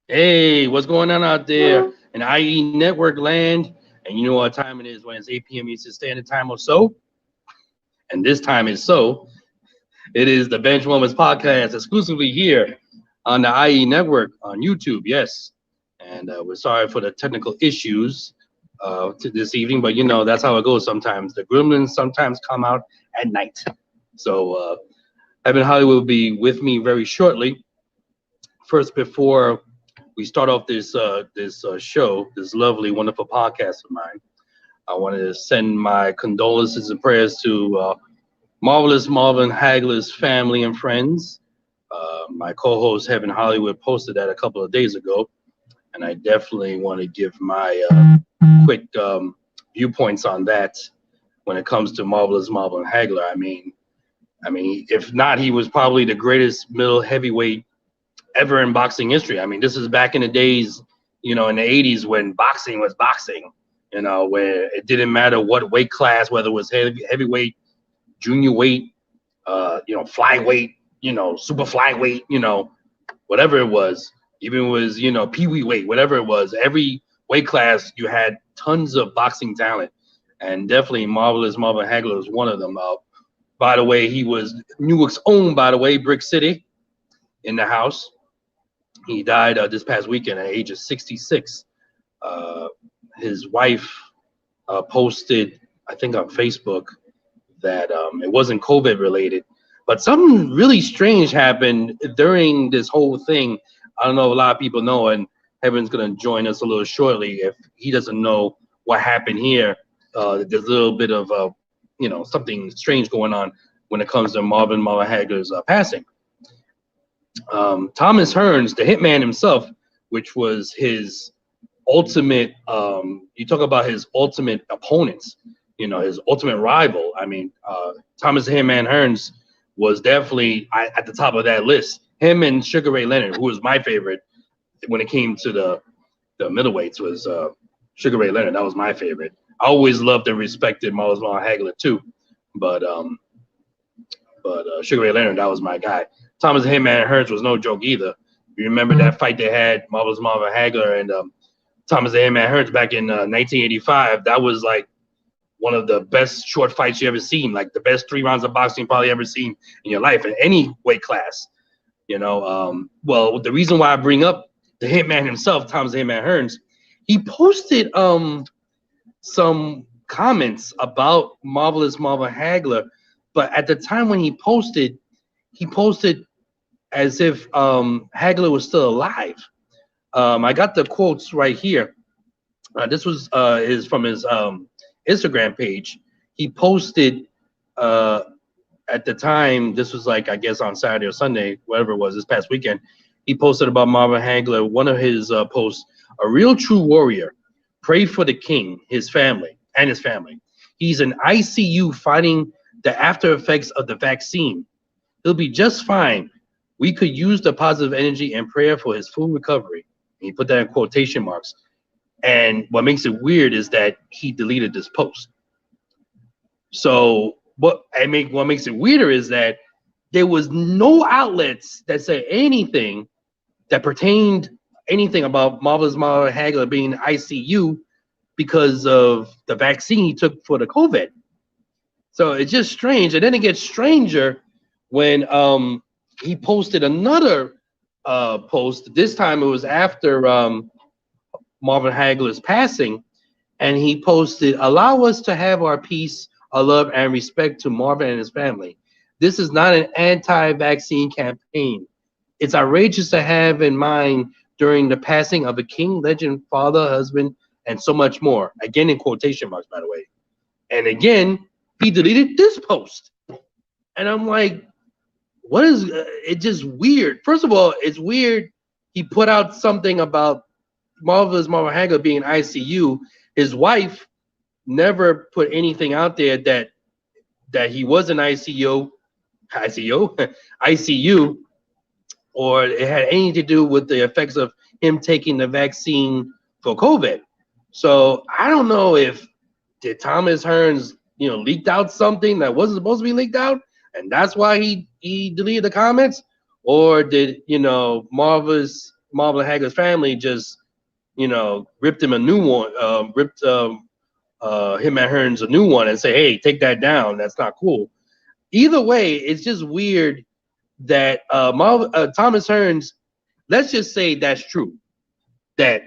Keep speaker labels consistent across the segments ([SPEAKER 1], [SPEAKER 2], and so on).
[SPEAKER 1] Hey, what's going on out there in IE network land? And you know what time it is when it's 8 p.m. Eastern Standard Time or so? And this time is so. It is the Benchwarmers podcast exclusively here on the IE network on YouTube. Yes. And we're sorry for the technical issues to this evening, but you know, that's how it goes sometimes. The gremlins sometimes come out at night. So, Evan Hollywood will be with me very shortly. First, before we start off this show, this lovely, wonderful podcast of mine, I wanted to send my condolences and prayers to Marvelous Marvin Hagler's family and friends. My co-host Heaven Hollywood posted that a couple of days ago, and I definitely want to give my quick viewpoints on that when it comes to Marvelous Marvin Hagler. If not, he was probably the greatest middle heavyweight ever in boxing history. I mean, this is back in the days, in the 80s when boxing was boxing, where it didn't matter what weight class, whether it was heavyweight, junior weight, flyweight, super flyweight, whatever it was, even it was, peewee weight, whatever it was, every weight class you had tons of boxing talent, and definitely Marvelous Marvin Hagler was one of them. By the way, he was Newark's own, by the way, Brick City in the house. He died this past weekend at the age of 66. His wife posted, I think on Facebook, that it wasn't COVID related, but something really strange happened during this whole thing. I don't know if a lot of people know, and Heaven's going to join us a little shortly. If he doesn't know what happened here, there's a little bit of, something strange going on when it comes to Marvin Hagler's passing. Thomas Hearns, the hitman himself, which was his ultimate, you talk about his ultimate opponents, his ultimate rival. I mean, Thomas the Hitman Hearns was definitely at the top of that list. Him and Sugar Ray Leonard, who was my favorite when it came to the middleweights, was Sugar Ray Leonard. That was my favorite. I always loved and respected Marvelous Marvin Hagler too, but Sugar Ray Leonard, that was my guy. Thomas the Hitman Hearns was no joke either. You remember that fight they had, Marvelous Marvin Hagler and Thomas the Hitman Hearns back in 1985. That was like one of the best short fights you ever seen, like the best 3 rounds of boxing you probably ever seen in your life in any weight class. Well, the reason why I bring up the Hitman himself, Thomas the Hitman Hearns, he posted some comments about Marvelous Marvin Hagler, but at the time when he posted as if Hagler was still alive. I got the quotes right here. This was from his Instagram page. He posted at the time, this was like, I guess on Saturday or Sunday, whatever it was, this past weekend, he posted about Marvin Hagler, one of his posts, a real true warrior, pray for the king, his family, and his family. He's in ICU fighting the after effects of the vaccine. He'll be just fine. We could use the positive energy and prayer for his full recovery. And he put that in quotation marks. And what makes it weird is that he deleted this post. So what makes it weirder is that there was no outlets that said anything that pertained anything about Marvelous Marvin Hagler being in ICU because of the vaccine he took for the COVID. So it's just strange. And then it gets stranger when he posted another post. This time it was after Marvin Hagler's passing, and he posted, allow us to have our peace, our love, and respect to Marvin and his family. This is not an anti-vaccine campaign. It's outrageous to have in mind during the passing of a king, legend, father, husband, and so much more. Again, in quotation marks, by the way. And again, he deleted this post. And I'm like, what is it? Just weird. First of all, it's weird. He put out something about Marvelous Marvin Hagler being in ICU. His wife never put anything out there that he was in ICU, or it had anything to do with the effects of him taking the vaccine for COVID. So I don't know if did Thomas Hearns, leaked out something that wasn't supposed to be leaked out, and that's why he deleted the comments, or did Marvelous Marvel Hagler's family just, you know, ripped him a new one, ripped him and Hearns a new one and say, hey, take that down. That's not cool. Either way, it's just weird that Thomas Hearns, let's just say that's true, that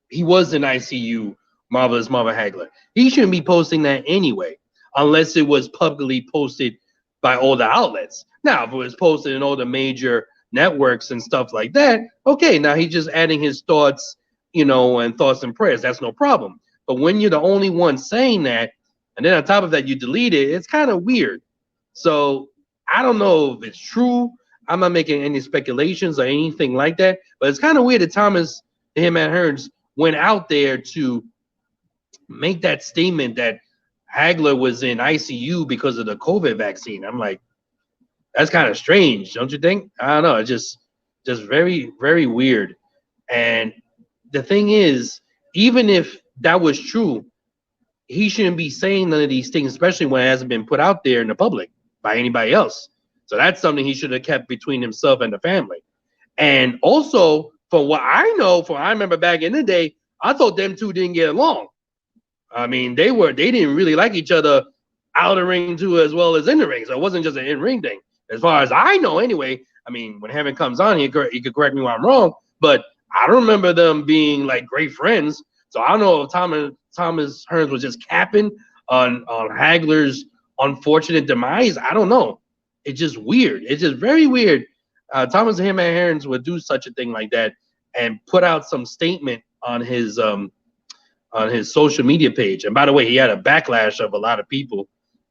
[SPEAKER 1] he was in ICU, Marvelous Marvel Hagler. He shouldn't be posting that anyway, unless it was publicly posted by all the outlets. Now, if it was posted in all the major networks and stuff like that, okay, now he's just adding his thoughts, you know, and thoughts and prayers. That's no problem. But when you're the only one saying that, and then on top of that, you delete it, it's kind of weird. So I don't know if it's true. I'm not making any speculations or anything like that, but it's kind of weird that Thomas, him and Hearns, went out there to make that statement that Hagler was in ICU because of the COVID vaccine. I'm like, that's kind of strange, don't you think? I don't know. It's just very, very weird. And the thing is, even if that was true, he shouldn't be saying none of these things, especially when it hasn't been put out there in the public by anybody else. So that's something he should have kept between himself and the family. And also, from what I know, I remember back in the day, I thought them two didn't get along. I mean, they didn't really like each other out of the ring too, as well as in the ring. So it wasn't just an in-ring thing. As far as I know, anyway. I mean, when Heaven comes on, he could correct me when I'm wrong, but I don't remember them being like great friends. So I don't know if Thomas Hearns was just capping on Hagler's unfortunate demise. I don't know. It's just weird. It's just very weird. Thomas and Hearns would do such a thing like that and put out some statement on his social media page. And by the way, he had a backlash of a lot of people,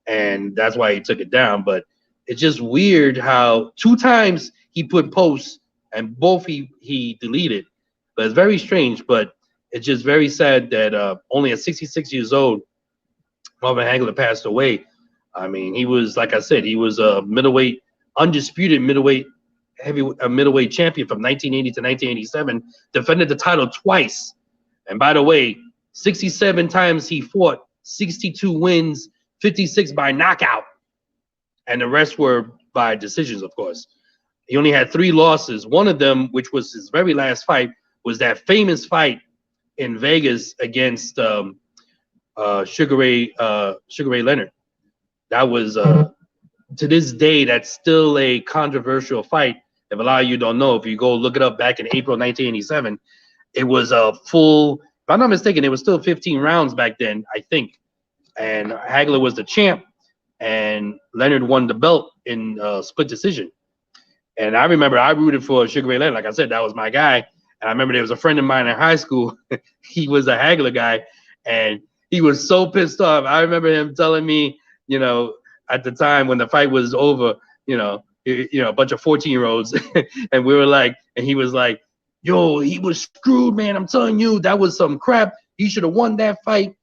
[SPEAKER 1] and that's why he took it down. But it's just weird how 2 times he put posts and both he deleted. But it's very strange. But it's just very sad that only at 66 years old, Marvin Hagler passed away. I mean, he was, like I said, he was a middleweight, undisputed middleweight champion from 1980 to 1987, defended the title twice. And by the way, 67 times he fought, 62 wins, 56 by knockout. And the rest were by decisions, of course. He only had 3 losses. One of them, which was his very last fight, was that famous fight in Vegas against Sugar Ray Leonard. That was, to this day, that's still a controversial fight. If a lot of you don't know, if you go look it up back in April 1987, it was a full, if I'm not mistaken, it was still 15 rounds back then, I think. And Hagler was the champ, and Leonard won the belt in split decision. And I remember I rooted for Sugar Ray Leonard. Like I said, that was my guy. And I remember there was a friend of mine in high school. He was a Hagler guy, and he was so pissed off. I remember him telling me, you know, at the time when the fight was over, you know, a bunch of 14-year-olds, and we were like, and he was like, yo, he was screwed, man. I'm telling you, that was some crap. He should have won that fight.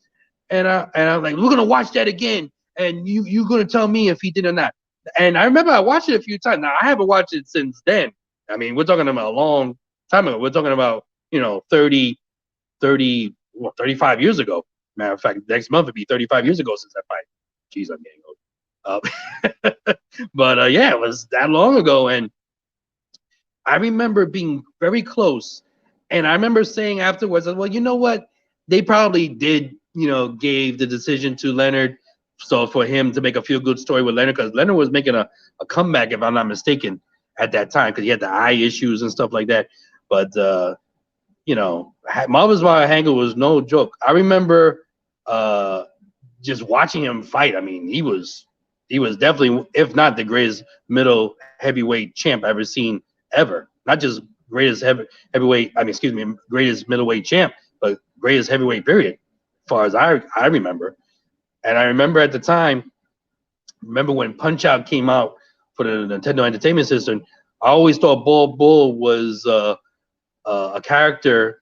[SPEAKER 1] And I'm like, we're gonna watch that again, and you're gonna tell me if he did or not. And I remember I watched it a few times. Now I haven't watched it since then. I mean, we're talking about a long time ago. We're talking about, you know, 35 years ago. Matter of fact, next month would be 35 years ago since that fight. Jeez, I'm getting old. But yeah, it was that long ago, and I remember being very close. And I remember saying afterwards, well, you know what? They probably did, you know, gave the decision to Leonard, so for him to make a feel-good story with Leonard, because Leonard was making a comeback, if I'm not mistaken, at that time, because he had the eye issues and stuff like that. But you know, Marvelous Marvel Hagler was no joke. I remember just watching him fight. I mean, he was definitely, if not the greatest middle heavyweight champ I've ever seen ever. Not just greatest heavyweight, I mean, excuse me, greatest middleweight champ, but greatest heavyweight period, as far as I remember. And I remember at the time, when Punch-Out came out for the Nintendo Entertainment System, I always thought Ball Bull was a character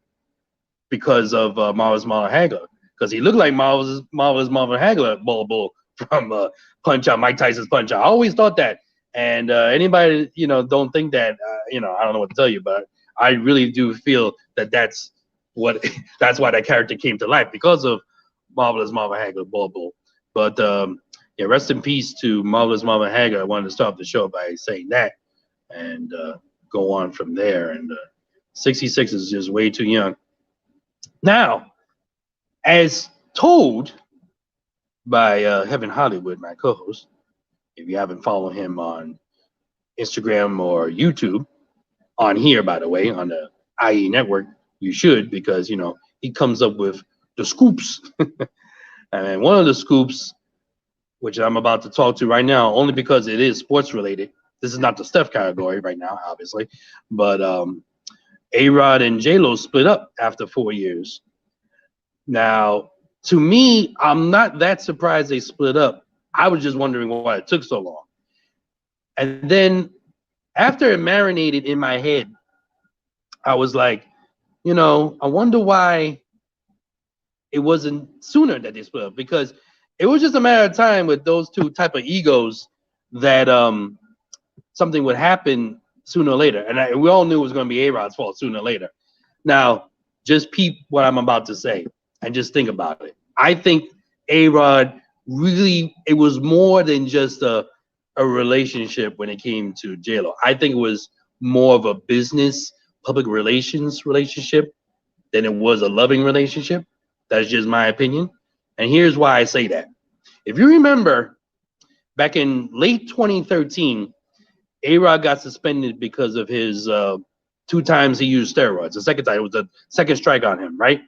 [SPEAKER 1] because of Marvelous Marvel Hagler, because he looked like Marvelous Marvel Hagler, Ball Bull from Punch-Out, Mike Tyson's Punch-Out. I always thought that. And anybody, you know, don't think that, you know, I don't know what to tell you, but I really do feel that that's why that character came to life, because of Marvelous Marvel Hagler, Ball Bull. But yeah, rest in peace to Marvelous Marvel Hagler. I wanted to start the show by saying that, and go on from there. And 66 is just way too young. Now, as told by Heaven Hollywood, my co-host, if you haven't followed him on Instagram or YouTube, on here, by the way, on the IE network, you should, because, you know, he comes up with the scoops. And one of the scoops, which I'm about to talk to right now, only because it is sports related. This is not the Steph category right now, obviously, but A-Rod and J-Lo split up after 4 years. Now, to me, I'm not that surprised they split up. I was just wondering why it took so long. And then after it marinated in my head, I was like, you know, I wonder why it wasn't sooner that they split up, because it was just a matter of time with those two type of egos that something would happen sooner or later. And we all knew it was going to be A-Rod's fault sooner or later. Now, just peep what I'm about to say and just think about it. I think A-Rod really, it was more than just a relationship when it came to J-Lo. I think it was more of a business, public relations relationship than it was a loving relationship. That's just my opinion. And here's why I say that. If you remember, back in late 2013, A-Rod got suspended because of his 2 times he used steroids. The second time, it was the second strike on him, right?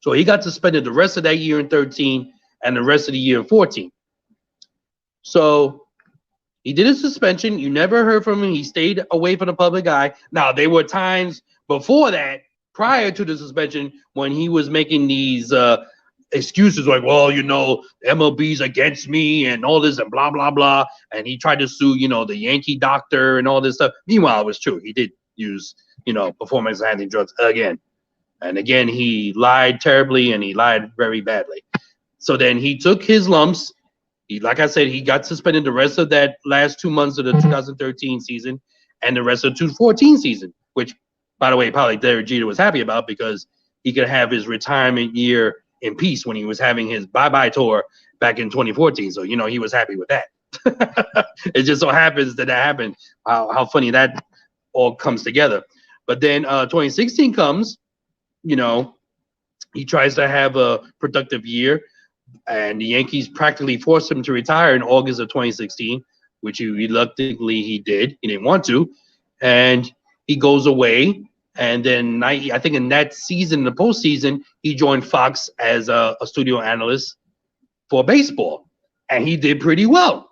[SPEAKER 1] So he got suspended the rest of that year in 13 and the rest of the year in 14. So he did his suspension. You never heard from him. He stayed away from the public eye. Now, there were times before that, prior to the suspension, when he was making these excuses like, well, you know, MLB's against me and all this and blah, blah, blah. And he tried to sue, you know, the Yankee doctor and all this stuff. Meanwhile, it was true. He did use, you know, performance-enhancing drugs again. And again, he lied terribly and he lied very badly. So then he took his lumps. He, like I said, he got suspended the rest of that last 2 months of the 2013 season and the rest of the 2014 season, which, by the way, probably Derek Jeter was happy about, because he could have his retirement year in peace when he was having his bye-bye tour back in 2014. So, you know, he was happy with that. It just so happens that happened. How funny that all comes together. But then 2016 comes, you know, he tries to have a productive year, and the Yankees practically forced him to retire in August of 2016, which he reluctantly he did. He didn't want to. And he goes away. And then I think in that season, the postseason, he joined Fox as a studio analyst for baseball. And he did pretty well.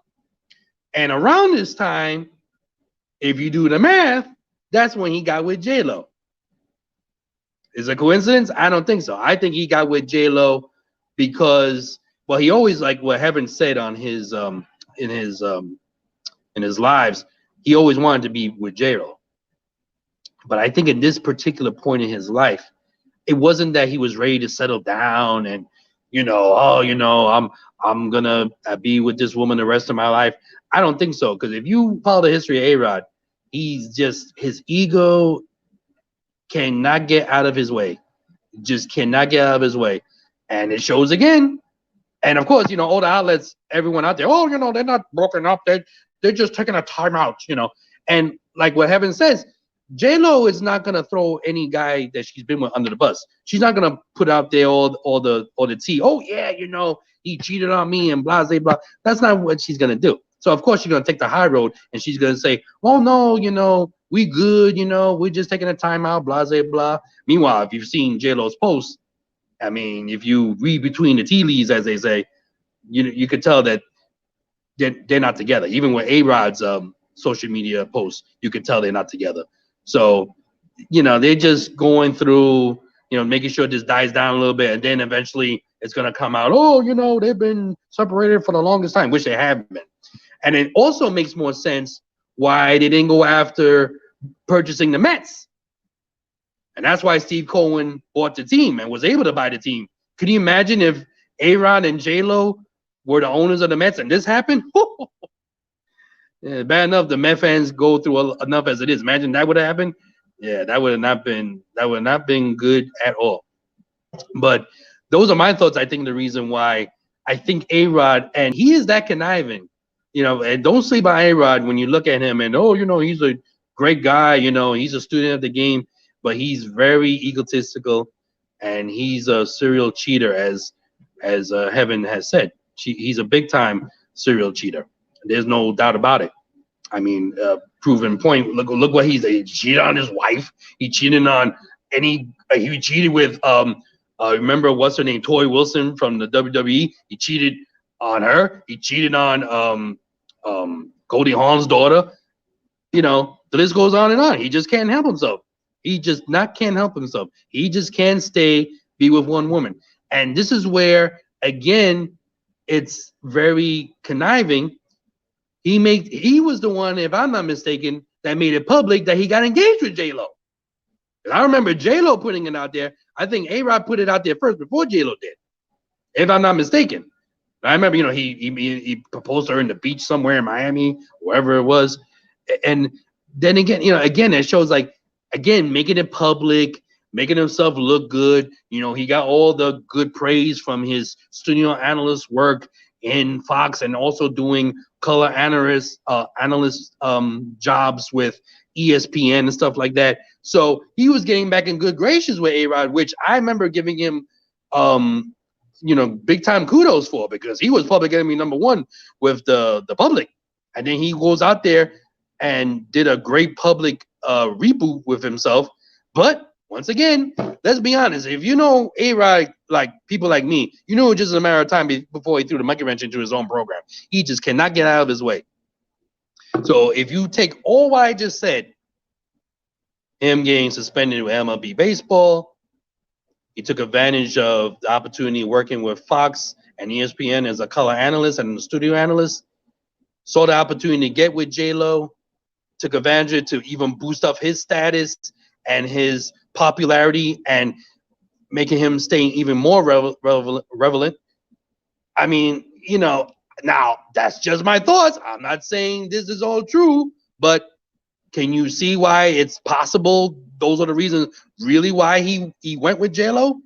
[SPEAKER 1] And around this time, if you do the math, that's when he got with J-Lo. Is it a coincidence? I don't think so. I think he got with J-Lo because, well, he always, like what Heaven said on his in his lives, he always wanted to be with J-Lo. But I think at this particular point in his life, it wasn't that he was ready to settle down and, you know, oh, you know, I'm gonna be with this woman the rest of my life. I don't think so, because if you follow the history of A-Rod, he's just, his ego cannot get out of his way. Just cannot get out of his way. And it shows again. And of course, you know, all the outlets, everyone out there, oh, you know, they're not broken up. They're just taking a timeout, you know. And like what Heaven says, J-Lo is not gonna throw any guy that she's been with under the bus. She's not gonna put out there all the tea. Oh yeah, you know, he cheated on me and blah blah blah. That's not what she's gonna do. So of course she's gonna take the high road and she's gonna say, oh no, you know, we good, you know, we're just taking a timeout, blah blah blah. Meanwhile, if you've seen J-Lo's posts, I mean, if you read between the tea leaves, as they say, you could tell that they're not together. Even with A-Rod's social media posts, you could tell they're not together. So, you know, they're just going through, you know, making sure this dies down a little bit, and then eventually it's going to come out, oh, you know, they've been separated for the longest time, which they have been. And it also makes more sense why they didn't go after purchasing the Mets. And that's why Steve Cohen bought the team and was able to buy the team. Can you imagine if A-Rod and J-Lo were the owners of the Mets and this happened? Yeah, bad enough the Met fans go through enough as it is. Imagine that would have happened. Yeah, that would have not been good at all. But those are my thoughts. I think the reason why I think A-Rod, and he is that conniving, you know, and don't sleep on A-Rod when you look at him and, oh, you know, he's a great guy, you know, he's a student of the game. but he's very egotistical, and he's a serial cheater, as Heaven has said. He's a big time serial cheater. There's no doubt about it. I mean, proven point. Look what he cheated on his wife. He cheated on he cheated with remember what's her name, Tori Wilson from the WWE. He cheated on her. He cheated on Goldie Hawn's daughter. You know, the list goes on and on. He just can't help himself. He just can't help himself. He just can't be with one woman. And this is where, again, it's very conniving. He was the one, if I'm not mistaken, that made it public that he got engaged with J-Lo. I remember J-Lo putting it out there. I think A-Rod put it out there first before J-Lo did, if I'm not mistaken. I remember, you know, he proposed to her in the beach somewhere in Miami, wherever it was. And then again, you know, again, it shows like, again, making it public, making himself look good. You know, he got all the good praise from his studio analyst work in Fox, and also doing color analyst jobs with ESPN and stuff like that. So he was getting back in good graces with A-Rod, which I remember giving him, you know, big time kudos for, because he was public enemy #1 with the public. And then he goes out there and did a great public reboot with himself. But once again, let's be honest. If you know A-Rod, like people like me, you know, it's just a matter of time before he threw the monkey wrench into his own program. He just cannot get out of his way. So if you take all what I just said, him getting suspended with MLB baseball, he took advantage of the opportunity working with Fox and ESPN as a color analyst and a studio analyst, saw the opportunity to get with J-Lo, took advantage to even boost up his status and his popularity and making him stay even more relevant. I mean, you know, now that's just my thoughts. I'm not saying this is all true, but can you see why it's possible? Those are the reasons really why he went with J-Lo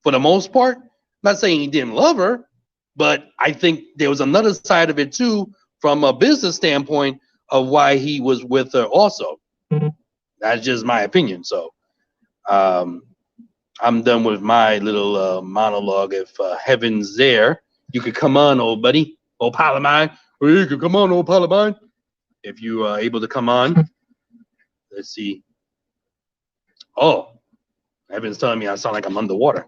[SPEAKER 1] for the most part. I'm not saying he didn't love her, but I think there was another side of it too, from a business standpoint, of why he was with her also. That's just my opinion. So I'm done with my little monologue. If Heaven's there, you could come on, old buddy, old pal of mine. Well, you could come on, old pal of mine. If you are able to come on. Let's see. Oh, Heaven's telling me I sound like I'm underwater.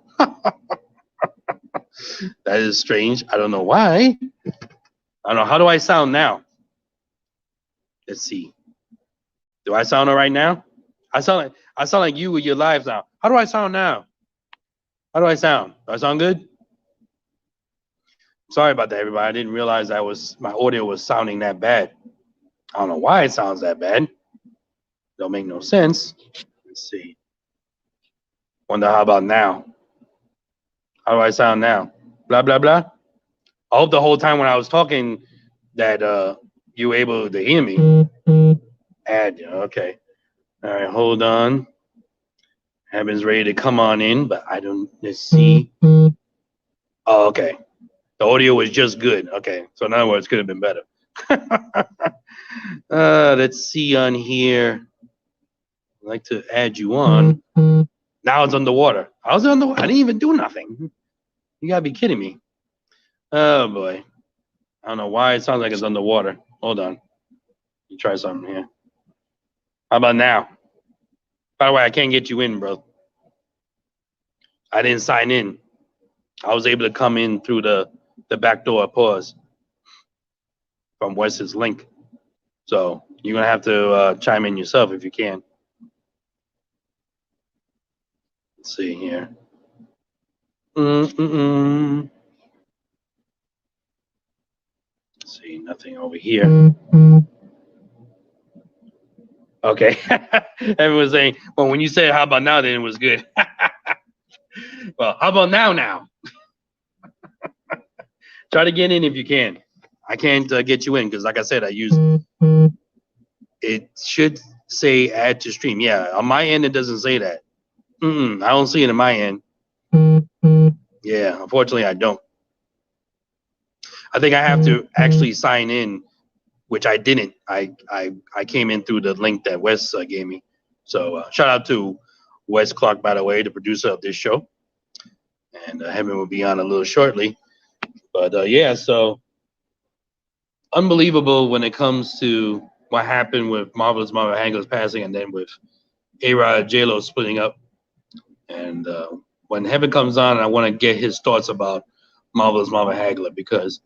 [SPEAKER 1] That is strange. I don't know why. I don't know. How do I sound now? Let's see. Do I sound all right now? I sound like you with your live now. How do I sound now? How do I sound? Do I sound good? Sorry about that, everybody. I didn't realize my audio was sounding that bad. I don't know why it sounds that bad. Don't make no sense. Let's see. Wonder how about now? How do I sound now? Blah, blah, blah. I hope the whole time when I was talking that you were able to hear me. Okay. All right, hold on. Heaven's ready to come on in, but I don't, let's see. Oh, okay. The audio was just good. Okay, so in other words, it could have been better. Let's see on here. I'd like to add you on. Now it's underwater. I was underwater. I didn't even do nothing. You gotta be kidding me. Oh boy. I don't know why it sounds like it's underwater. Hold on. Let me try something here. How about now? By the way, I can't get you in, bro. I didn't sign in. I was able to come in through the back door. Pause. From Wes's link. So you're gonna have to chime in yourself if you can. Let's see here. Let's see, nothing over here. Okay. Everyone's saying, well, when you said how about now, then it was good. Well, how about now? Try to get in if you can. I can't get you in because, like I said, I use it should say add to stream. Yeah, on my end, it doesn't say that. I don't see it on my end. Yeah, unfortunately, I don't. I think I have to actually sign in, which I didn't. I came in through the link that Wes gave me. So shout out to Wes Clark, by the way, the producer of this show, and Heaven will be on a little shortly. But yeah, so unbelievable when it comes to what happened with Marvelous Marvel Hagler's passing, and then with A-Rod J-Lo splitting up. And when Heaven comes on, I want to get his thoughts about Marvelous Marvel Hagler, because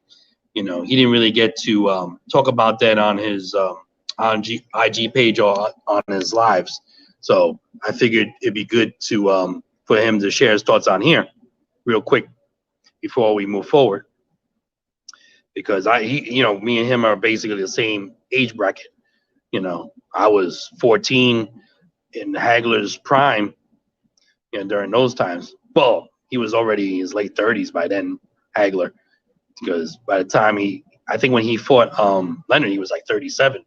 [SPEAKER 1] he didn't really get to talk about that on his IG page or on his lives. So I figured it'd be good to for him to share his thoughts on here real quick before we move forward, because me and him are basically the same age bracket. I was 14 in Hagler's prime, and during those times, well, he was already in his late 30s by then, Hagler, because by the time I think when he fought Leonard, he was like 37,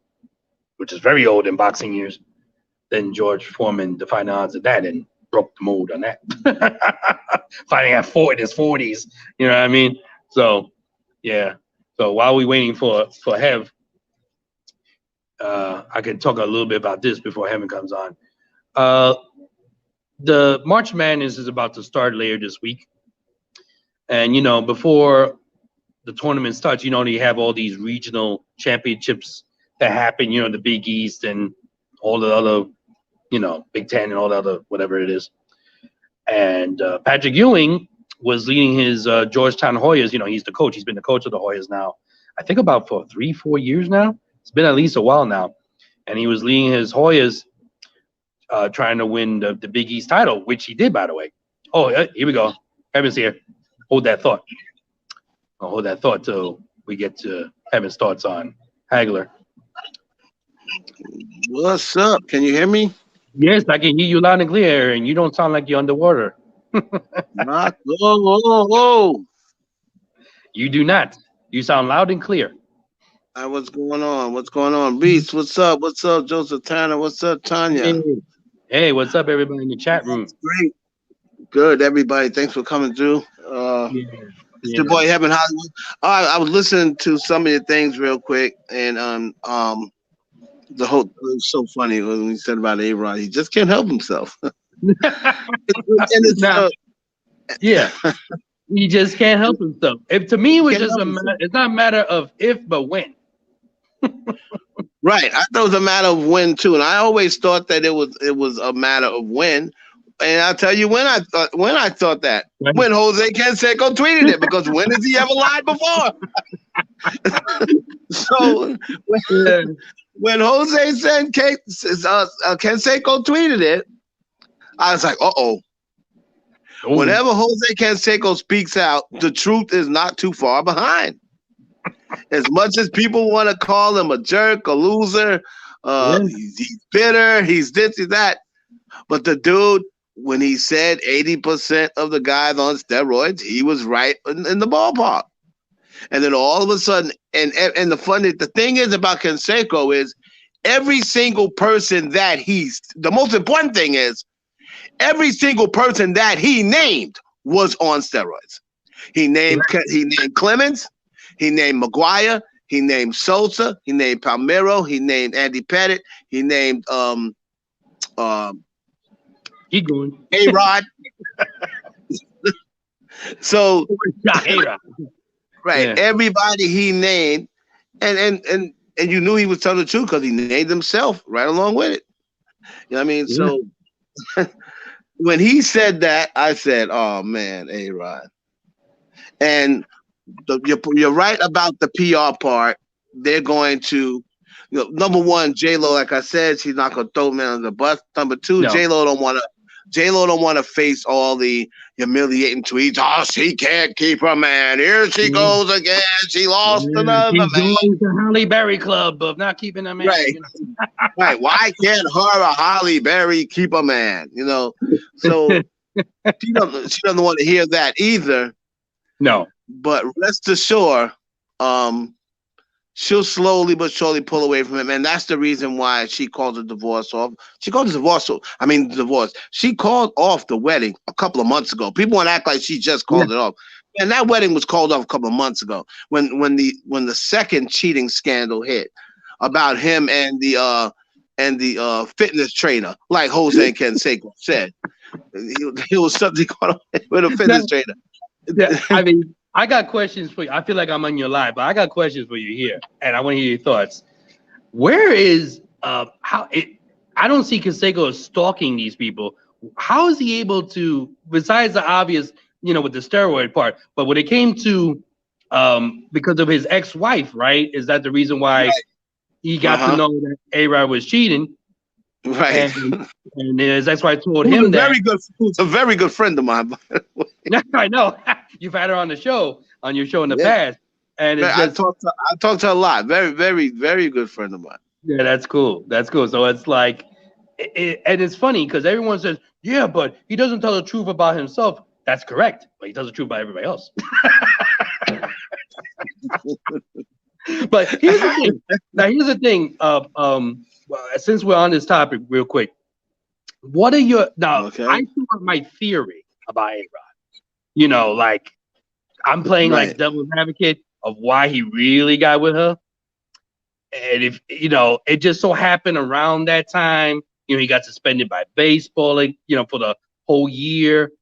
[SPEAKER 1] which is very old in boxing years. Then George Foreman defied the odds of that and broke the mold on that. Fighting at in his 40s, you know what I mean? So, yeah. So while we're waiting for Hev, I can talk a little bit about this before Heaven comes on. The March Madness is about to start later this week. And, before the tournament starts, you have all these regional championships that happen, the Big East and all the other, Big Ten and all the other, whatever it is. And Patrick Ewing was leading his Georgetown Hoyas. He's the coach. He's been the coach of the Hoyas now, I think about for 3-4 years now. It's been at least a while now. And he was leading his Hoyas trying to win the Big East title, which he did, by the way. Oh, here we go. Heaven's here. Hold that thought. I'll hold that thought till we get to Heaven's thoughts on Hagler.
[SPEAKER 2] What's up? Can you hear me?
[SPEAKER 1] Yes, I can hear you loud and clear, and you don't sound like you're underwater.
[SPEAKER 2] Whoa.
[SPEAKER 1] You do not. You sound loud and clear.
[SPEAKER 2] What's going on? What's going on? Beast, what's up? What's up, Joseph Tanner? What's up, Tanya?
[SPEAKER 1] Hey, what's up, everybody in the chat room?
[SPEAKER 2] Great. Good, everybody. Thanks for coming through. It's your boy Heaven Hollywood. I was listening to some of your things real quick, and it was so funny when he said about A-Rod. He just can't help himself.
[SPEAKER 1] Yeah, he just can't help himself. To me, it was just it's not a matter of if, but when.
[SPEAKER 2] Right, I thought it was a matter of when too, and I always thought that it was a matter of when. And I'll tell you when I thought that. Right. When Jose Canseco tweeted it, because when has he ever lied before? So when Jose said Canseco tweeted it, I was like, uh-oh. Whenever Jose Canseco speaks out, the truth is not too far behind. As much as people want to call him a jerk, a loser, he's bitter, he's this, he's that. But the dude, when he said 80% of the guys on steroids, he was right in the ballpark. And then all of a sudden, and the thing is about Canseco is every single person that the most important thing is every single person that he named was on steroids. He named Clemens, he named McGuire, he named Sosa, he named Palmeiro, he named Andy Pettit, he named
[SPEAKER 1] keep going.
[SPEAKER 2] A-Rod. So right, everybody he named, and you knew he was telling the truth because he named himself right along with it. You know what I mean? So when he said that, I said, "Oh man, A-Rod." And you're right about the PR part. They're going to, number one, J-Lo, like I said, she's not going to throw me under the bus. Number two, no. J-Lo don't want to face all the humiliating tweets. Oh, she can't keep her man. Here she goes again. She lost another man.
[SPEAKER 1] She's the Halle Berry club of not keeping a man.
[SPEAKER 2] Right. Right. Why can't her or Halle Berry keep a man? So she doesn't want to hear that either.
[SPEAKER 1] No.
[SPEAKER 2] But rest assured, she'll slowly but surely pull away from him. And that's the reason why she called the divorce off. She called the divorce She called off the wedding a couple of months ago. People want to act like she just called it off. And that wedding was called off a couple of months ago when the second cheating scandal hit about him and the and the fitness trainer, like Jose Canseco said. He was something going on with a fitness trainer.
[SPEAKER 1] Yeah, I mean, I got questions for you. I feel like I'm on your live, but I got questions for you here, and I want to hear your thoughts. Where is how it? I don't see Canseco stalking these people. How is he able to, besides the obvious, with the steroid part, but when it came to because of his ex-wife, right? Is that the reason why he got to know that A-Rod was cheating?
[SPEAKER 2] Right.
[SPEAKER 1] And his ex-wife told him that.
[SPEAKER 2] Who's a very good friend of mine.
[SPEAKER 1] I know. You've had her on your show in the past. And it's
[SPEAKER 2] I talked to her a lot. Very, very, very good friend of mine.
[SPEAKER 1] Yeah, that's cool. That's cool. So it's like, and it's funny because everyone says, yeah, but he doesn't tell the truth about himself. That's correct. But he tells the truth about everybody else. But here's the thing. Now, here's the thing. Since we're on this topic real quick, what are your, I threw out my theory about A-Rod. Like I'm playing like devil's advocate of why he really got with her. And if, it just so happened around that time, he got suspended by baseball, like, for the whole year.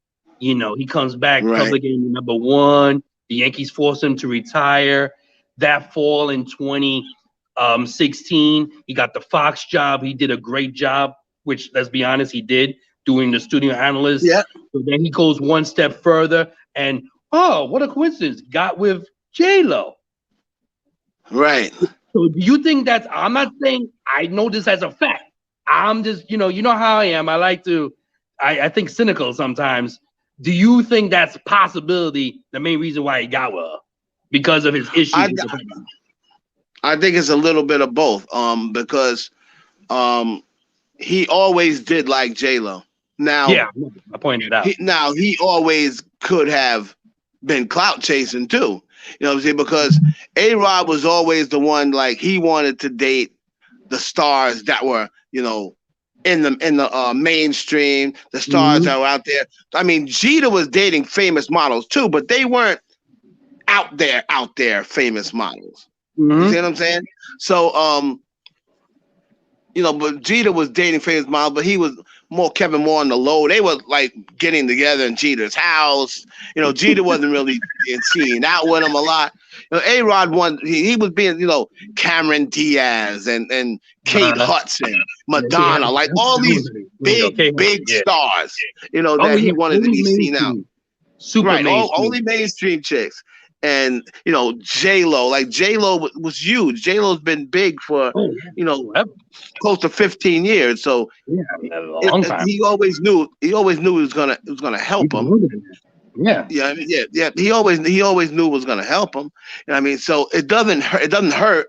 [SPEAKER 1] He comes back, public game #1. The Yankees forced him to retire. That fall in 2016, he got the Fox job. He did a great job, which, let's be honest, he did, doing the studio analyst. Yeah. So then he goes one step further and, oh, what a coincidence, got with J-Lo.
[SPEAKER 2] Right.
[SPEAKER 1] So do you think that's, I'm not saying I know this as a fact. I'm just, you know how I am. I like to, I think cynical sometimes. Do you think that's possibility, the main reason why he got with her? Because of his issues?
[SPEAKER 2] I think it's a little bit of both. Because he always did like J-Lo. Now,
[SPEAKER 1] yeah, I pointed out.
[SPEAKER 2] He always could have been clout chasing too. You know what I'm saying? Because A-Rod was always the one, like, he wanted to date the stars that were, in the mainstream, the stars that were out there. I mean, Jeter was dating famous models too, but they weren't out there famous models. You see what I'm saying? So, but Jeter was dating famous models, but he was Kevin more on the low. They were like getting together in Jeter's house. Jeter wasn't really being seen out with him a lot. A-Rod he was being, Cameron Diaz and Kate Hudson, Madonna, like all these big stars, that he wanted to be seen out.
[SPEAKER 1] Super mainstream.
[SPEAKER 2] Only mainstream chicks. And, J-Lo, like J-Lo was huge. J-Lo's been big for, close to 15 years. So
[SPEAKER 1] a long time.
[SPEAKER 2] He always knew it was gonna help him.
[SPEAKER 1] Yeah.
[SPEAKER 2] Yeah. He always knew it was gonna help him. So it doesn't hurt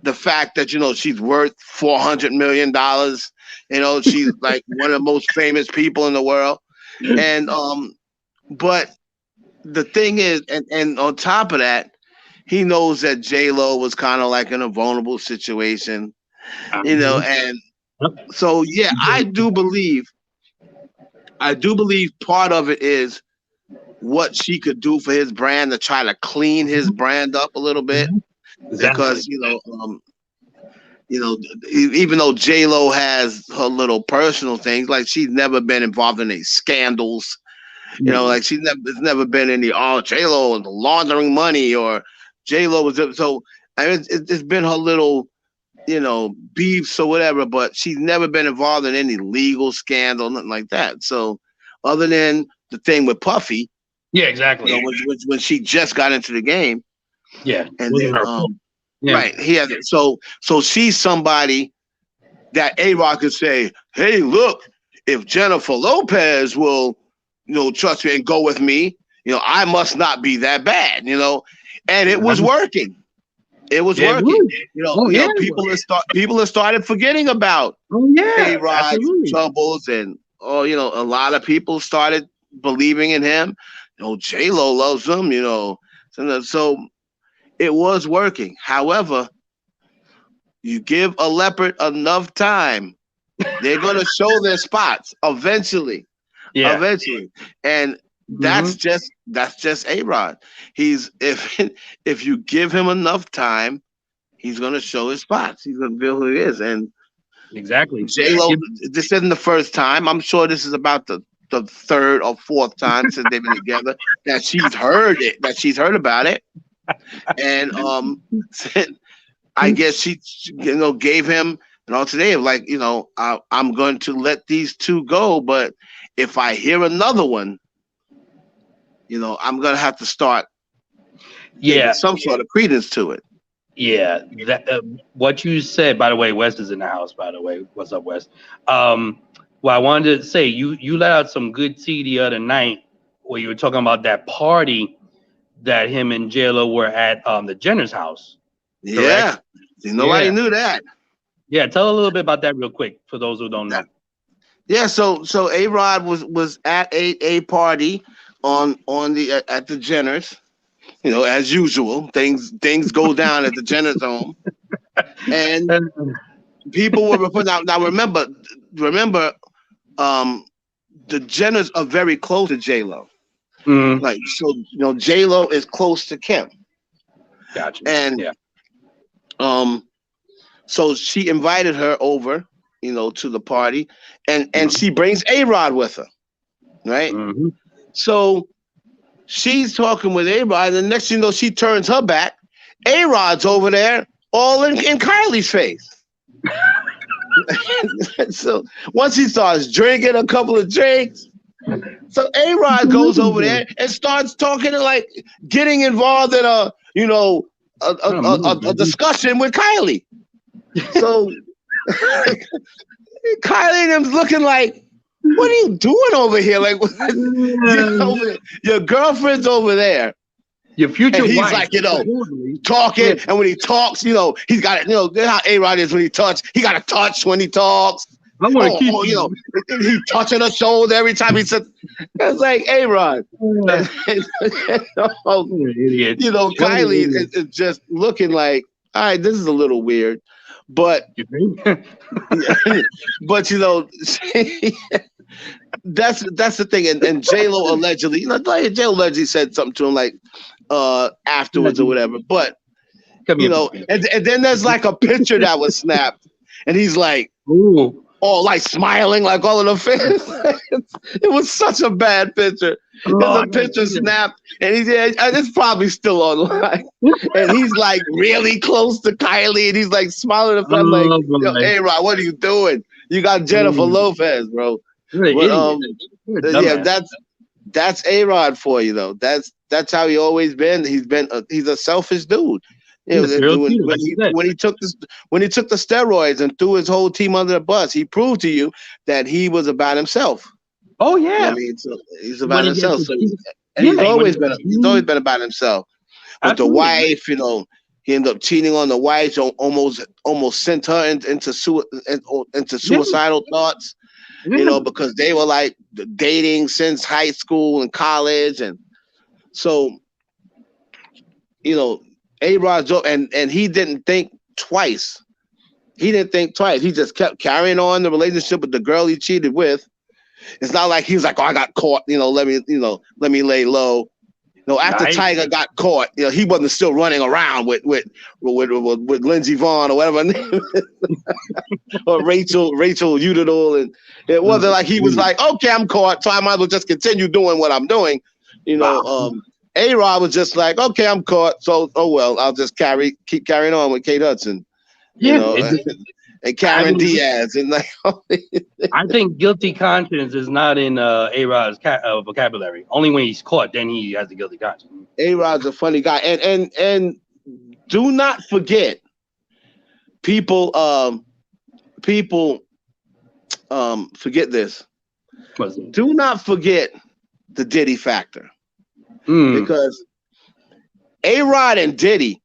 [SPEAKER 2] the fact that, she's worth $400 million. She's like one of the most famous people in the world. And but the thing is, and on top of that, he knows that J-Lo was kind of like in a vulnerable situation, and so yeah, I do believe part of it is what she could do for his brand to try to clean his brand up a little bit, because even though J-Lo has her little personal things, like she's never been involved in any scandals. Like it's never been any J-Lo and laundering money, or J-Lo was so. It's been her little, beefs or whatever, but she's never been involved in any legal scandal, nothing like that. So, other than the thing with Puffy,
[SPEAKER 1] yeah, exactly,
[SPEAKER 2] when she just got into the game,
[SPEAKER 1] yeah,
[SPEAKER 2] and then right, he has it. So she's somebody that A-Rod could say, "Hey, look, if Jennifer Lopez will." Trust me and go with me. I must not be that bad. And it was working. It was working. People have started forgetting about A-Rod's troubles, and a lot of people started believing in him. J-Lo loves him. So it was working. However, you give a leopard enough time, they're gonna show their spots eventually. Yeah. Eventually, and that's just A-Rod. He's if you give him enough time, he's gonna show his spots. He's gonna build who he is, and
[SPEAKER 1] Exactly.
[SPEAKER 2] J-Lo, this isn't the first time. I'm sure this is about the third or fourth time since they've been together that she's heard it, that she's heard about it. And I guess she gave him an ultimatum, like, I'm going to let these two go, but if I hear another one, I'm gonna have to start giving some sort of credence to it.
[SPEAKER 1] Yeah, what you said, by the way, Wes is in the house, by the way. What's up, Wes? Well, I wanted to say, you let out some good tea the other night where you were talking about that party that him and J-Lo were at the Jenner's house.
[SPEAKER 2] Yeah, nobody knew that.
[SPEAKER 1] Yeah, tell a little bit about that real quick for those who don't know.
[SPEAKER 2] Yeah, so A-Rod was at a party at the Jenners. As usual, things go down at the Jenner's home, and people were put out. Now remember, the Jenners are very close to J-Lo. Mm-hmm. Like, so J-Lo is close to Kim.
[SPEAKER 1] Gotcha.
[SPEAKER 2] And so she invited her over, to the party, and she brings A-Rod with her, right? Mm-hmm. So she's talking with A-Rod, and the next thing you know, she turns her back. A-Rod's over there, all in Kylie's face. So once he starts drinking a couple of drinks, so A-Rod goes over there and starts talking and like getting involved in a discussion with Kylie. So Kylie and them's looking like, what are you doing over here? Like, your girlfriend's over there.
[SPEAKER 1] Your future
[SPEAKER 2] wife. He's
[SPEAKER 1] like,
[SPEAKER 2] talking, and when he talks, he's got it. How A-Rod is when he talks. He got to touch when he talks.
[SPEAKER 1] I want to keep
[SPEAKER 2] he's touching her shoulder every time he said. It's like A-Rod. Kylie is just looking like, all right, this is a little weird. But that's the thing, and J-Lo allegedly, J-Lo allegedly said something to him like afterwards or whatever. But and then there's like a picture that was snapped, and he's like, ooh, all like smiling, like all in the face. It was such a bad picture. There's a picture snapped, and it's probably still online. And he's like really close to Kylie, and he's like smiling at them, like, A-Rod, what are you doing? You got Jennifer Lopez, bro. But, that's A-Rod for you, though. That's how he always been. He's a selfish dude. When he took the steroids and threw his whole team under the bus, he proved to you that he was about himself.
[SPEAKER 1] Oh yeah,
[SPEAKER 2] so he's about himself. He's always been about himself. With the wife, he ended up cheating on the wife. So almost sent her into suicidal thoughts. Because they were like dating since high school and college, and so A-Rod's up, and he didn't think twice. He just kept carrying on the relationship with the girl he cheated with. It's not like he was like, oh, I got caught, let me lay low. After Tiger got caught, he wasn't still running around with Lindsey Vonn or whatever her name is. Or Rachel Udall, and it wasn't like he was like, okay, I'm caught, so I might as well just continue doing what I'm doing. A-Rod was just like, okay, I'm caught, so well, I'll just keep carrying on with Kate Hudson, and Cameron Diaz, and like.
[SPEAKER 1] I think guilty conscience is not in A-Rod's vocabulary. Only when he's caught, then he has the guilty conscience.
[SPEAKER 2] A-Rod's a funny guy, and do not forget, people forget this. Do not forget the Diddy factor. Because A-Rod and Diddy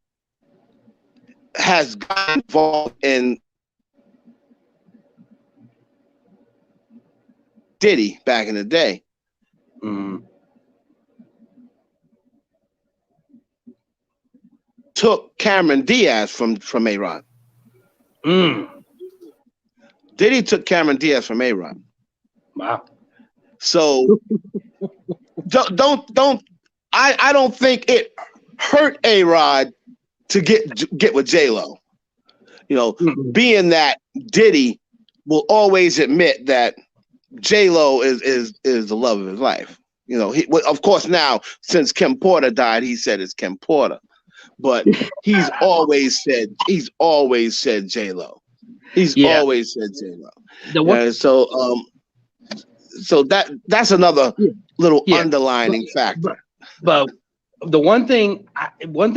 [SPEAKER 2] has gotten involved in Diddy back in the day. Took Cameron Diaz from A-Rod. Diddy took Cameron Diaz from A-Rod.
[SPEAKER 1] Wow.
[SPEAKER 2] So don't. I don't think it hurt A-Rod to get with J-Lo. Being that Diddy will always admit that J-Lo is the love of his life. You know, of course now since Kim Porter died, he said it's Kim Porter, but he's always said J-Lo. He's always said J-Lo. So that's another little underlining factor.
[SPEAKER 1] But the one thing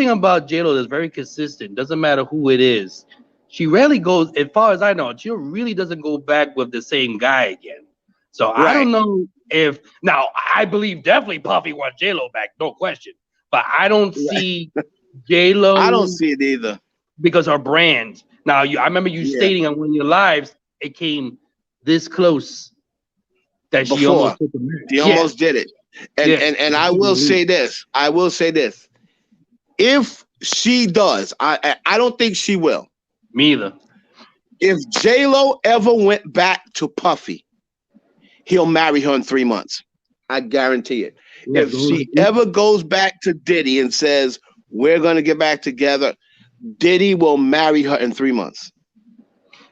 [SPEAKER 1] about J-Lo that's very consistent, doesn't matter who it is, she rarely goes, as far as I know, she really doesn't go back with the same guy again. So I don't know if, now I believe definitely Puffy wants J-Lo back, no question. But I don't see J-Lo.
[SPEAKER 2] I don't see it either.
[SPEAKER 1] Because her brand. Now, I remember you stating on one of your lives, it came this close that she almost took the match.
[SPEAKER 2] She almost did it. And I will say this. If she does, I don't think she will.
[SPEAKER 1] Me either.
[SPEAKER 2] If J-Lo ever went back to Puffy, he'll marry her in 3 months. I guarantee it. If she ever goes back to Diddy and says, we're going to get back together, Diddy will marry her in 3 months.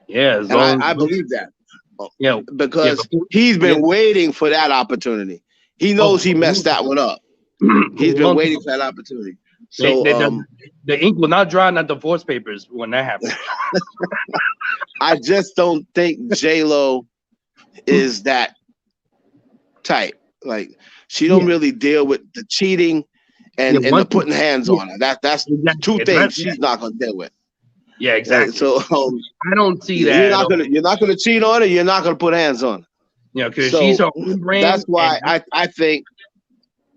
[SPEAKER 1] Yeah.
[SPEAKER 2] And I believe that. Yeah. Because he's been waiting for that opportunity. He knows he messed that one up. He's been waiting for that opportunity. So
[SPEAKER 1] the ink will not dry on the divorce papers when that happens.
[SPEAKER 2] I just don't think J-Lo is that type. Like, she don't really deal with the cheating and the putting hands on her. That's two things she's not gonna deal with.
[SPEAKER 1] Yeah, exactly.
[SPEAKER 2] So
[SPEAKER 1] I don't see that.
[SPEAKER 2] You're not gonna cheat on her. You're not gonna put hands on her.
[SPEAKER 1] Yeah, because she's her own brand.
[SPEAKER 2] That's why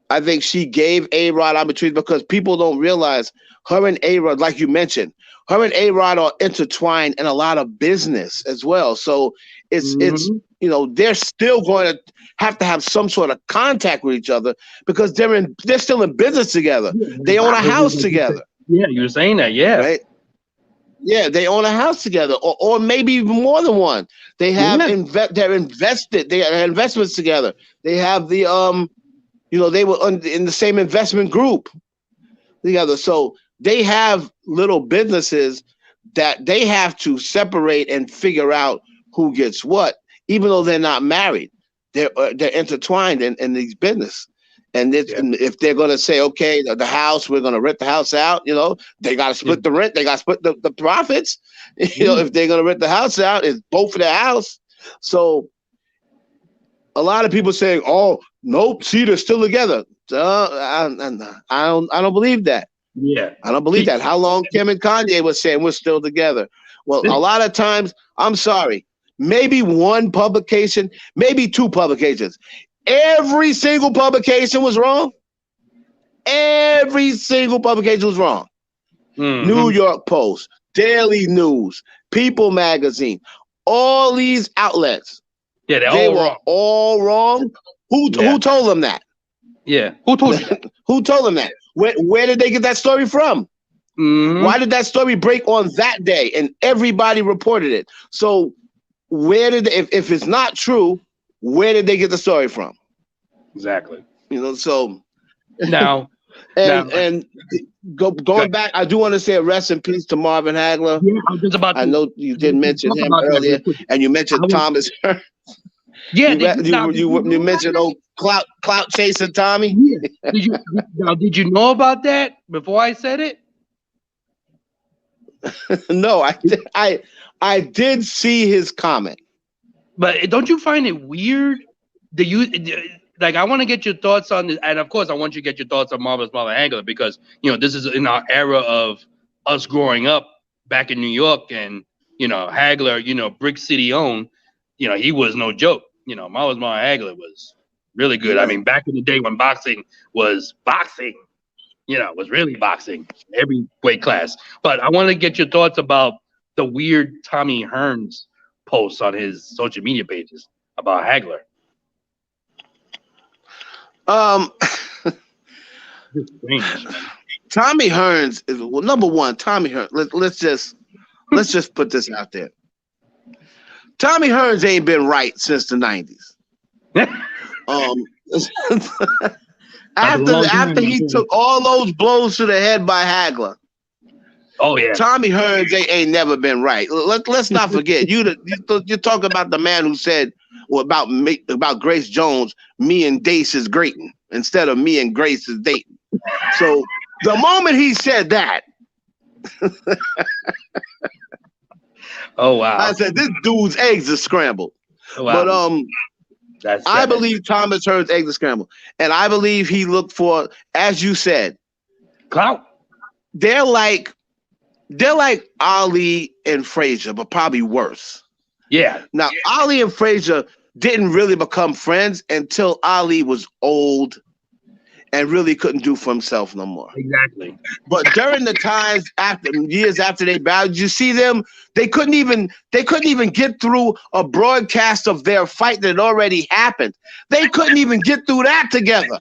[SPEAKER 2] I think she gave A-Rod opportunity, because people don't realize her and A-Rod, like you mentioned, her and A-Rod are intertwined in a lot of business as well. So it's you know, they're still going to have some sort of contact with each other, because they're still in business together. They own a house together.
[SPEAKER 1] Yeah, you were saying that,
[SPEAKER 2] right? Yeah, they own a house together, or maybe even more than one. They have they're invested. They have investments together. They have the you know, they were in the same investment group together. So they have little businesses that they have to separate and figure out who gets what, even though they're not married. They're intertwined in these business. And if they're going to say, okay, the house, we're going to rent the house out, you know, they got to split the rent. They got to split the profits. You know, if they're going to rent the house out, it's both for the house. So a lot of people saying, oh, nope, see, they're still together. I don't believe that.
[SPEAKER 1] Yeah.
[SPEAKER 2] I don't believe that. How long Kim and Kanye was saying we're still together? Well, a lot of times, I'm sorry, maybe one publication, maybe two publications. Every single publication was wrong. Every single publication was wrong. New York Post, Daily News, People Magazine, all these outlets.
[SPEAKER 1] Yeah,
[SPEAKER 2] they were all wrong. Who told them that?
[SPEAKER 1] Yeah. Who told you that?
[SPEAKER 2] Who told them that? Where did they get that story from? Why did that story break on that day and everybody reported it? So where did if it's not true, where did they get the story from?
[SPEAKER 1] Exactly.
[SPEAKER 2] You know, so
[SPEAKER 1] now
[SPEAKER 2] going back, I do want to say a rest in peace to Marvin Hagler.
[SPEAKER 1] Yeah, I was just about to,
[SPEAKER 2] I know you did mention him earlier, and you mentioned Thomas.
[SPEAKER 1] Yeah,
[SPEAKER 2] you mentioned clout chasing Tommy.
[SPEAKER 1] Yeah. Did you know about that before I said it?
[SPEAKER 2] No, I did see his comment.
[SPEAKER 1] But don't you find it weird? I want to get your thoughts on this, and of course, I want you to get your thoughts on Marvel's Marvin Hagler, because you know this is in our era of us growing up back in New York, and you know Hagler, you know, Brick City owned, you know, he was no joke. You know, Marvel's Marvin Hagler was really good. I mean, back in the day when boxing was boxing, you know, was really boxing, every weight class. But I want to get your thoughts about the weird Tommy Hearns posts on his social media pages about Hagler.
[SPEAKER 2] Tommy Hearns is number one. Tommy Hearns. Let's just put this out there. Tommy Hearns ain't been right since the 90s. After he took all those blows to the head by Hagler,
[SPEAKER 1] Oh yeah.
[SPEAKER 2] Tommy Hearns ain't never been right. Let's not forget. You talk about the man who said about Grace Jones, me and Dace is Grayton instead of me and Grace is Dayton. So the moment he said that,
[SPEAKER 1] oh wow.
[SPEAKER 2] I said this dude's eggs are scrambled.
[SPEAKER 1] Wow.
[SPEAKER 2] But I believe Thomas Hearns' eggs are scrambled, and I believe he looked for, as you said,
[SPEAKER 1] clout.
[SPEAKER 2] They're like Ali and Frazier, but probably worse.
[SPEAKER 1] Yeah.
[SPEAKER 2] Now, Ali and Frazier didn't really become friends until Ali was old and really couldn't do for himself no more.
[SPEAKER 1] Exactly.
[SPEAKER 2] But during the times years after they battled, you see them, they couldn't even get through a broadcast of their fight that had already happened. They couldn't even get through that together.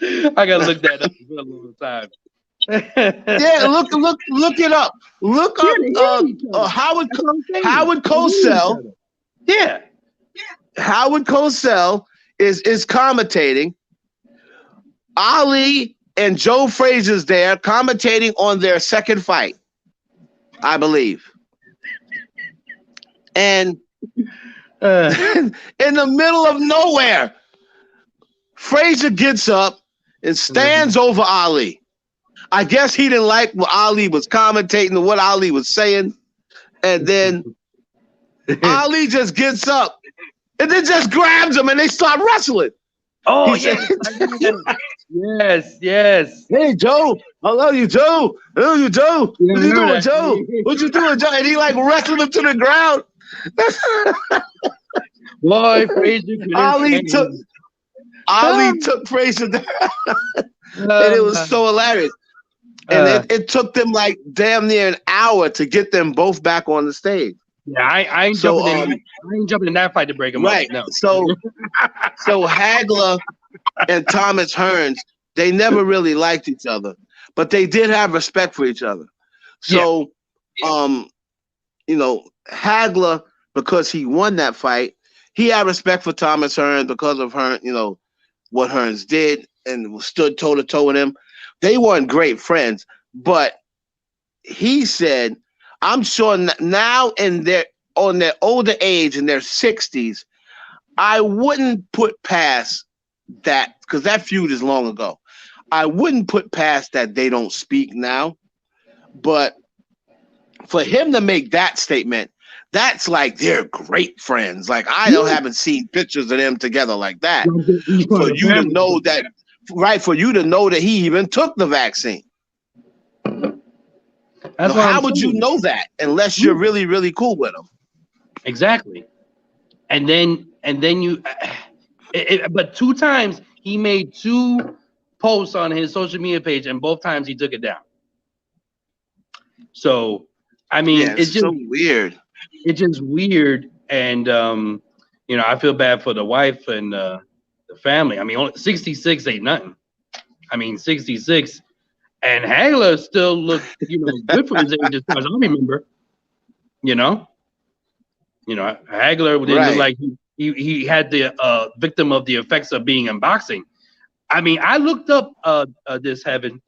[SPEAKER 1] I gotta look that up for a little time.
[SPEAKER 2] Yeah, look it up. Look up Howard Cosell.
[SPEAKER 1] Yeah.
[SPEAKER 2] Howard Cosell is commentating. Ali and Joe Frazier's there commentating on their second fight, I believe. And in the middle of nowhere, Frazier gets up and stands over Ali. I guess he didn't like what Ali was commentating or what Ali was saying. And then Ali just gets up and then just grabs him and they start wrestling.
[SPEAKER 1] Oh, yes. Yes.
[SPEAKER 2] Hey, Joe. I love you, Joe. I love you, Joe. What you doing, Joe? What you doing, Joe? And he like wrestled him to the ground.
[SPEAKER 1] Boy, Frazier.
[SPEAKER 2] Ali took Frazier down. And it was so hilarious. And it took them like damn near an hour to get them both back on the stage.
[SPEAKER 1] Yeah, I ain't jumping in that fight to break them
[SPEAKER 2] right.
[SPEAKER 1] up. No.
[SPEAKER 2] So Hagler and Thomas Hearns, they never really liked each other, but they did have respect for each other. So, Hagler, because he won that fight, he had respect for Thomas Hearns because of Hearns, what Hearns did and stood toe to toe with him. They weren't great friends, but he said, I'm sure now on their older age, in their 60s, I wouldn't put past that, because that feud is long ago. I wouldn't put past that they don't speak now. But for him to make that statement, that's like they're great friends. Like haven't seen pictures of them together like that. For you to know that, for you to know that he even took the vaccine. How would you know that unless you're really, really cool with him?
[SPEAKER 1] Exactly. And then you, but 2 times he made 2 posts on his social media page, and both times he took it down. So, I mean, it's just
[SPEAKER 2] so weird.
[SPEAKER 1] It's just weird, and I feel bad for the wife and the family. I mean, only 66 ain't nothing. I mean, 66. And Hagler still looked, good for his age as far as I remember. Hagler didn't look like he had the victim of the effects of being in boxing. I mean, I looked up this Heaven.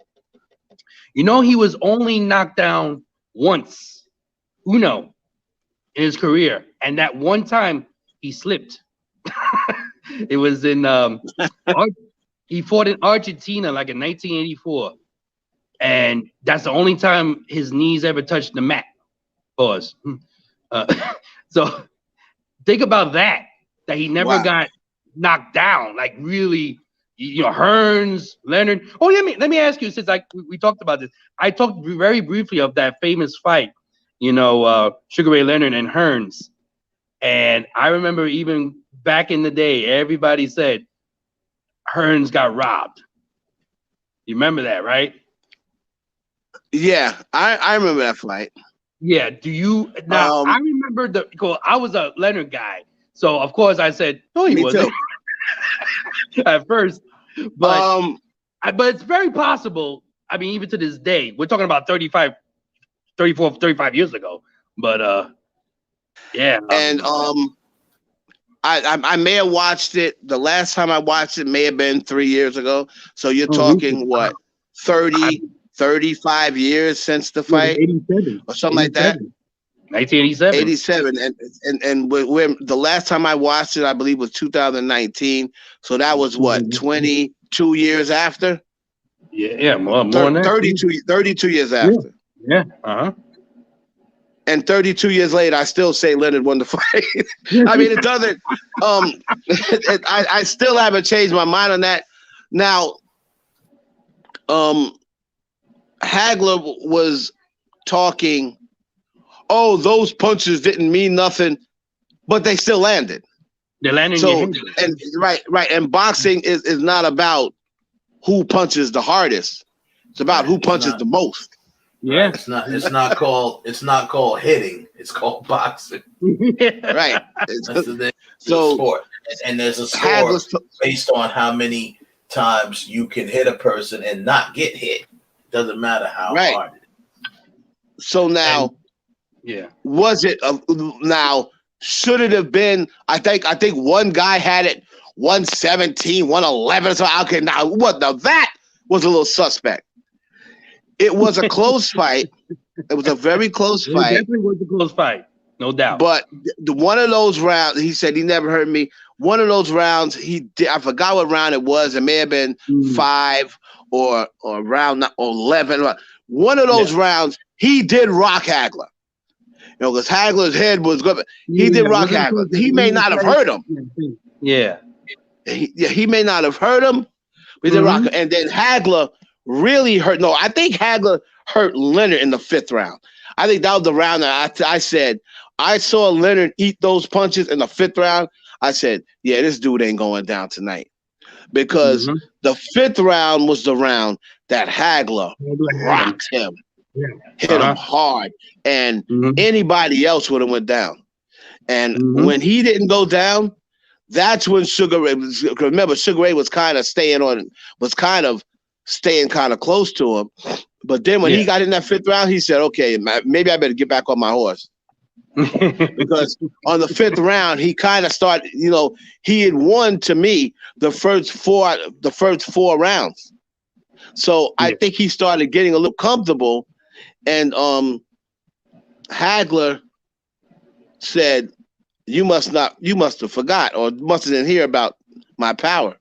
[SPEAKER 1] He was only knocked down once, in his career, and that one time he slipped. It was in he fought in Argentina like in 1984. And that's the only time his knees ever touched the mat. Pause. So think about that he never got knocked down. Like really, Hearns, Leonard. Oh, yeah, let me ask you, since we talked about this. I talked very briefly of that famous fight, Sugar Ray Leonard and Hearns. And I remember even back in the day, everybody said Hearns got robbed. You remember that, right?
[SPEAKER 2] Yeah, I remember that fight.
[SPEAKER 1] Yeah, do you now? I remember I was a Leonard guy, so of course I said, "No, he wasn't." At first, but it's very possible. I mean, even to this day, we're talking about 34, 35 years ago. But yeah,
[SPEAKER 2] and I may have watched it. The last time I watched it may have been 3 years ago. So you're talking what, 30 35 years since the fight,
[SPEAKER 1] 87
[SPEAKER 2] or something like that.
[SPEAKER 1] 1987.
[SPEAKER 2] 87, and when the last time I watched it, I believe was 2019. So that was what, 22 years after?
[SPEAKER 1] Yeah, more than that.
[SPEAKER 2] 32 years after.
[SPEAKER 1] Yeah.
[SPEAKER 2] And 32 years later, I still say Leonard won the fight. I mean, it doesn't. I still haven't changed my mind on that. Now, Hagler was talking. Oh, those punches didn't mean nothing, but they still landed.
[SPEAKER 1] They landed.
[SPEAKER 2] So, and right. And boxing is not about who punches the hardest. It's about who punches the most.
[SPEAKER 1] Yeah,
[SPEAKER 3] it's not called hitting. It's called boxing.
[SPEAKER 2] Right.
[SPEAKER 3] That's the sport, and there's a score based on how many times you can hit a person and not get hit. Doesn't matter how hard it is.
[SPEAKER 2] So now. Was it now? Should it have been? I think one guy had it 117, 111. So okay, now what? Now that was a little suspect. It was a close fight. It was a very close fight.
[SPEAKER 1] It definitely was a close fight, no doubt.
[SPEAKER 2] But one of those rounds, he said he never heard me. One of those rounds, he did. I forgot what round it was. It may have been 5 or round 11. One of those rounds, he did rock Hagler. You know, because Hagler's head was good. He did rock Hagler. He may not have hurt him.
[SPEAKER 1] Yeah.
[SPEAKER 2] He may not have hurt him, but he did rock him. And then Hagler really hurt. No, I think Hagler hurt Leonard in the 5th round. I think that was the round that I said, I saw Leonard eat those punches in the 5th round. I said, yeah, this dude ain't going down tonight. Because the 5th round was the round that Hagler rocked him. Hit him hard, and anybody else would have went down. And when he didn't go down, that's when Sugar Ray. Remember, Sugar Ray was kind of staying close to him. But then when he got in that 5th round, he said, "Okay, maybe I better get back on my horse." Because on the 5th round, he kind of started. You know, he had won to me the first four rounds. So I think he started getting a little comfortable. And Hagler said, you must have forgot or must have didn't hear about my power.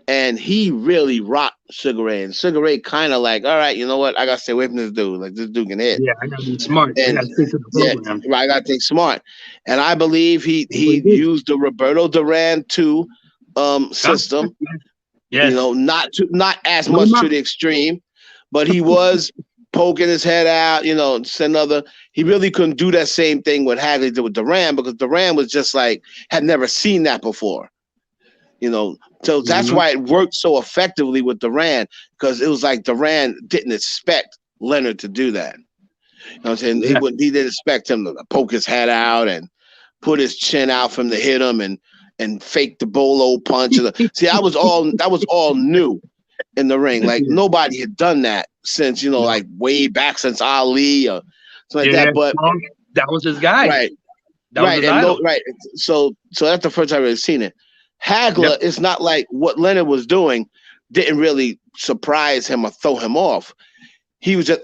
[SPEAKER 2] And he really rocked Sugar Ray. And Sugar Ray kind of like, all right, you know what? I got to stay away from this dude. Like, this dude can hit.
[SPEAKER 1] Yeah, I got to be smart.
[SPEAKER 2] And, I got to think smart. And I believe he used the Roberto Duran 2 system.
[SPEAKER 1] Yes.
[SPEAKER 2] You know, not as much to the extreme, but he was poking his head out, you know, he really couldn't do that same thing what Hagler did with Duran, because Duran was just like, had never seen that before, you know. So that's why it worked so effectively with Duran, because it was like Duran didn't expect Leonard to do that. You know what I'm saying? Yeah. He didn't expect him to poke his head out and put his chin out for him to hit him and fake the bolo punch. See, that was all new in the ring. Like nobody had done that since, you know, like way back since Ali or something like that. But
[SPEAKER 1] that was his guy.
[SPEAKER 2] Right.
[SPEAKER 1] That was his idol.
[SPEAKER 2] Right. So that's the first time I've really seen it. Hagler, it's not like what Leonard was doing didn't really surprise him or throw him off.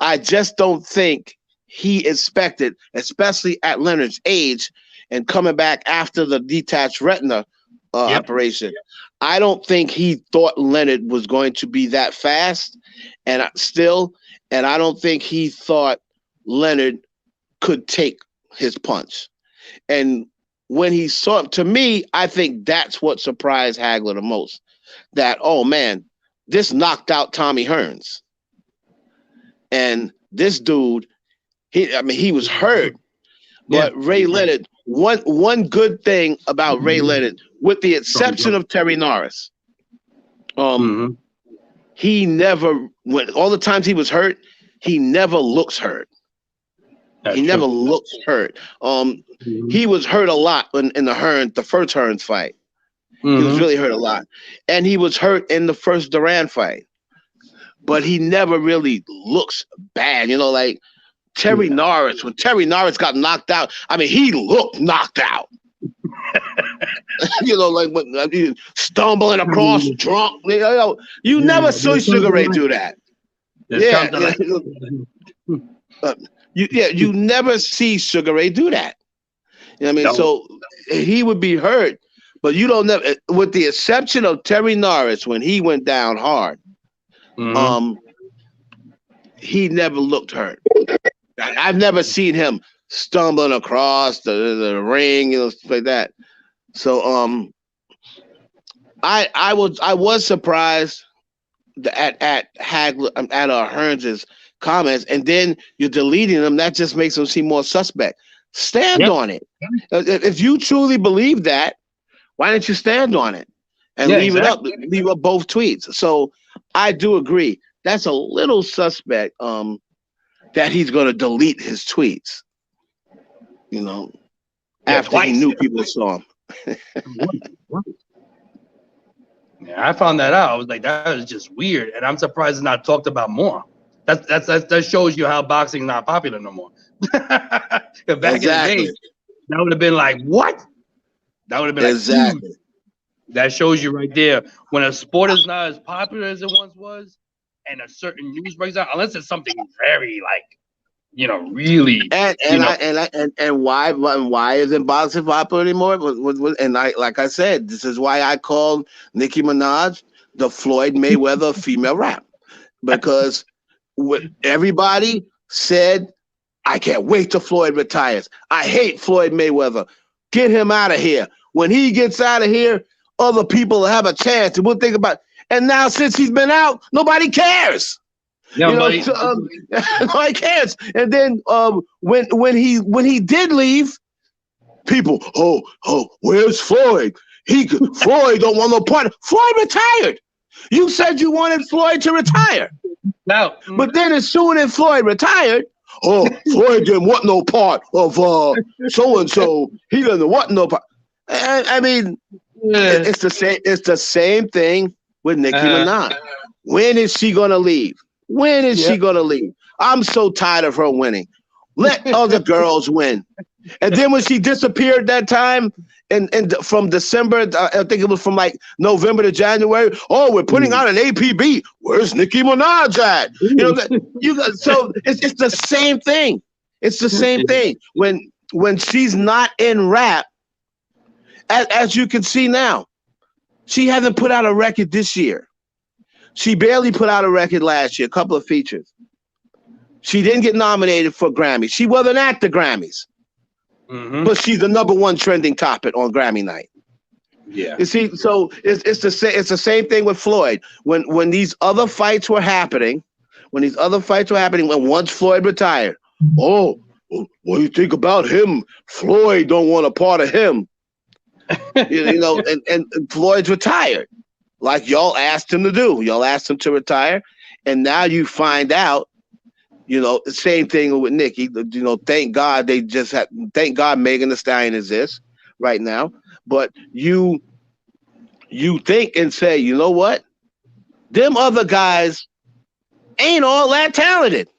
[SPEAKER 2] I just don't think he expected, especially at Leonard's age and coming back after the detached retina operation. I don't think he thought Leonard was going to be that fast, and I don't think he thought Leonard could take his punch. And when he saw him, to me, I think that's what surprised Hagler the most. That, oh man, this knocked out Tommy Hearns. And this dude, he was hurt. But Ray Leonard, one good thing about Ray Leonard, with the exception of Terry Norris, he never, all the times he was hurt, he never looks hurt. He never looks hurt. He was hurt a lot in the first Hearns fight. He was really hurt a lot. And he was hurt in the first Duran fight. But he never really looks bad. You know, like Terry Norris, when Terry Norris got knocked out, I mean, he looked knocked out. You know, like when stumbling across drunk. You never saw Sugar Ray do that. You never see Sugar Ray do that. You know what I mean? No. So he would be hurt, but you don't never, with the exception of Terry Norris when he went down hard. He never looked hurt. I've never seen him stumbling across the ring, stuff like that. So I was surprised at Hagler at Hearns' comments, and then you're deleting them. That just makes them seem more suspect. Stand on it. If you truly believe that, why don't you stand on it and leave it up? Leave up both tweets. So I do agree. That's a little suspect. That he's going to delete his tweets. After twice. He knew people saw him.
[SPEAKER 1] Yeah, I found that out. I was like, that is just weird, and I'm surprised it's not talked about more. That shows you how boxing is not popular no more. Back in the day, that would have been like, what? That would have been like, that shows you right there when a sport is not as popular as it once was, and a certain news breaks out, unless it's something very really. And why isn't boxing popular anymore? Like I said, this is why I called Nicki Minaj the Floyd Mayweather of female rap, because everybody said, I can't wait till Floyd retires. I hate Floyd Mayweather. Get him out of here. When he gets out of here, other people will have a chance, and we'll think about. And now, since he's been out, nobody cares. Nobody cares. And then when he did leave, people, where's Floyd? Floyd don't want no part. Floyd retired. You said you wanted Floyd to retire. No.
[SPEAKER 2] But then as soon as Floyd retired, Floyd didn't want no part of so-and-so. He doesn't want no part. I mean, it's the same thing with Nicki Minaj. When is she gonna leave? When is she gonna leave? I'm so tired of her winning. Let other girls win. And then when she disappeared that time, and from December, I think it was from like November to January. We're putting out an APB. Where's Nicki Minaj at? So it's the same thing. It's the same thing. When she's not in rap, as you can see now, she hasn't put out a record this year. She barely put out a record last year, a couple of features. She didn't get nominated for Grammys. She wasn't at the Grammys. But she's the #1 trending topic on Grammy night. Yeah. You see, so it's the same thing with Floyd. When these other fights were happening, when once Floyd retired, what do you think about him? Floyd don't want a part of him. and Floyd's retired. Like y'all asked him to do. Y'all asked him to retire. And now you find out, the same thing with Nicki. Thank God thank God Megan Thee Stallion exists right now. But you think and say, you know what? Them other guys ain't all that talented.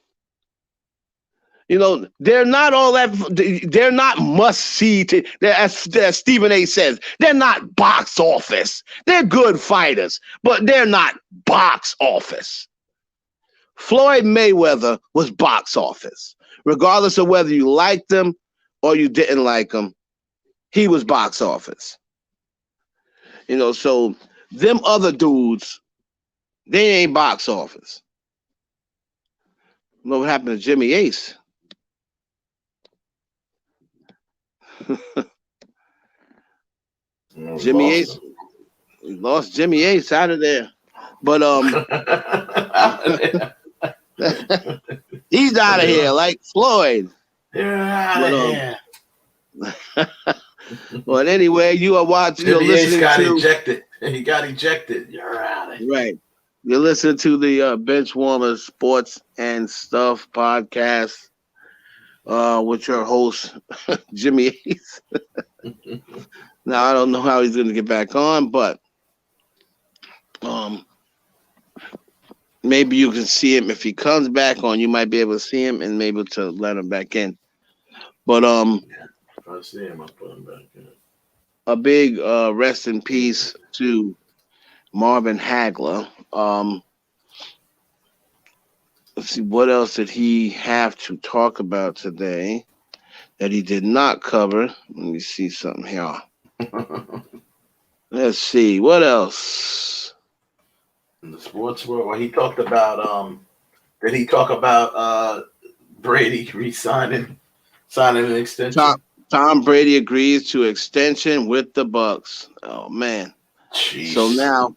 [SPEAKER 2] They're not all that. They're not must see. As Stephen A. says, they're not box office. They're good fighters, but they're not box office. Floyd Mayweather was box office, regardless of whether you liked him or you didn't like him. He was box office. So them other dudes, they ain't box office. Look what happened to Jimmy Ace. Jimmy Ace, we lost Jimmy Ace out of there, but he's out of here like Floyd.
[SPEAKER 3] They're out of here.
[SPEAKER 2] But anyway, you are watching. You're listening
[SPEAKER 3] ejected. He got ejected. You're out of here.
[SPEAKER 2] Right. You're listening to the Benchwarmers Sports and Stuff podcast. With your host, Jimmy Ace. Now, I don't know how he's going to get back on, but maybe you can see him. If he comes back on, you might be able to see him and maybe to let him back in. But
[SPEAKER 3] if I see him, I'll put him back in.
[SPEAKER 2] A big rest in peace to Marvin Hagler. let's see, what else did he have to talk about today that he did not cover? Let me see something here. Let's see, what else?
[SPEAKER 3] In the sports world, well, he talked about did he talk about Brady signing an extension?
[SPEAKER 2] Tom Brady agrees to extension with the BUCS. Oh man.
[SPEAKER 3] Jeez.
[SPEAKER 2] So now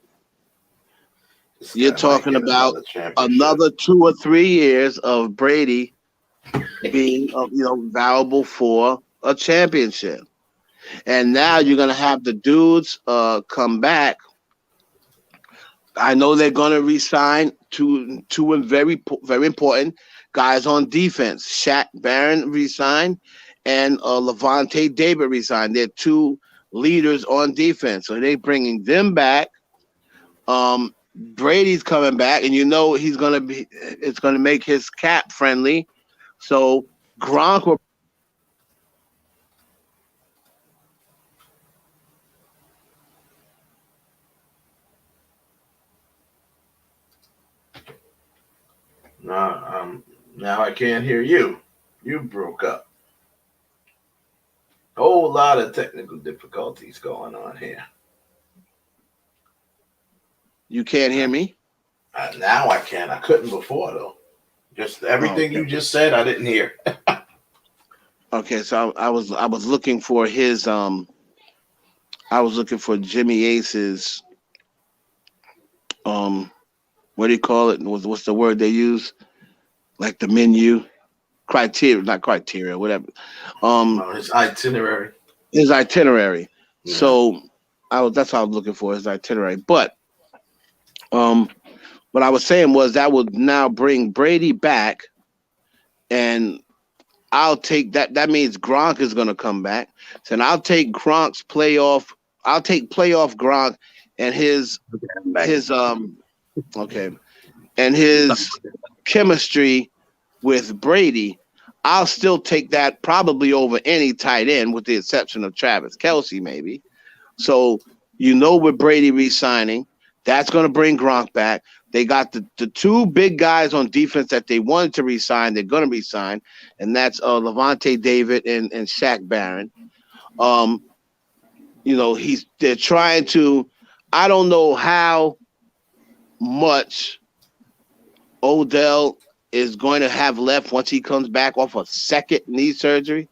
[SPEAKER 2] you're talking about another 2 or 3 years of Brady being valuable for a championship. And now you're gonna have the dudes come back. I know they're gonna re-sign two very important guys on defense. Shaq Barron re-signed, and Levante David re-signed. They're 2 leaders on defense, so they're bringing them back. Brady's coming back, and it's gonna make his cap friendly. So Gronk will.
[SPEAKER 3] Now I can't hear you. You broke up. Whole lot of technical difficulties going on here.
[SPEAKER 2] You can't hear me?
[SPEAKER 3] Now I can. I couldn't before though. Just everything you just said, I didn't hear.
[SPEAKER 2] Okay, so I was looking for his I was looking for Jimmy Ace's what do you call it? What's the word they use? Like the menu, not criteria, whatever.
[SPEAKER 3] His itinerary.
[SPEAKER 2] His itinerary.
[SPEAKER 3] Yeah.
[SPEAKER 2] So that's what I was looking for, his itinerary. But what I was saying was that would now bring Brady back, and I'll take that. That means Gronk is going to come back. So I'll take Gronk's playoff. I'll take playoff Gronk and his and his chemistry with Brady. I'll still take that probably over any tight end, with the exception of Travis Kelce, maybe. So with Brady re-signing, that's going to bring Gronk back. They got the 2 big guys on defense that they wanted to re-sign. They're going to re-sign, and that's Levante David and Shaq Barron. They're trying to. I don't know how much Odell is going to have left once he comes back off a second knee surgery.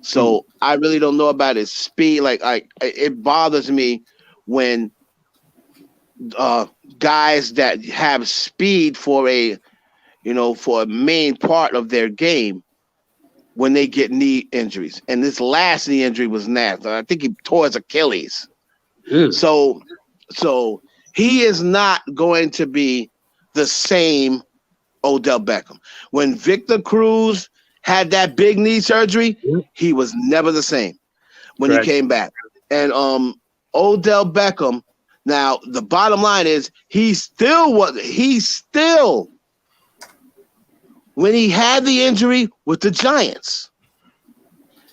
[SPEAKER 2] So I really don't know about his speed. It bothers me when guys that have speed for a main part of their game, when they get knee injuries. And this last knee injury was nasty. I think he tore his Achilles. So he is not going to be the same Odell Beckham. When Victor Cruz had that big knee surgery, he was never the same when he came back. And Odell Beckham, now the bottom line is he still when he had the injury with the Giants,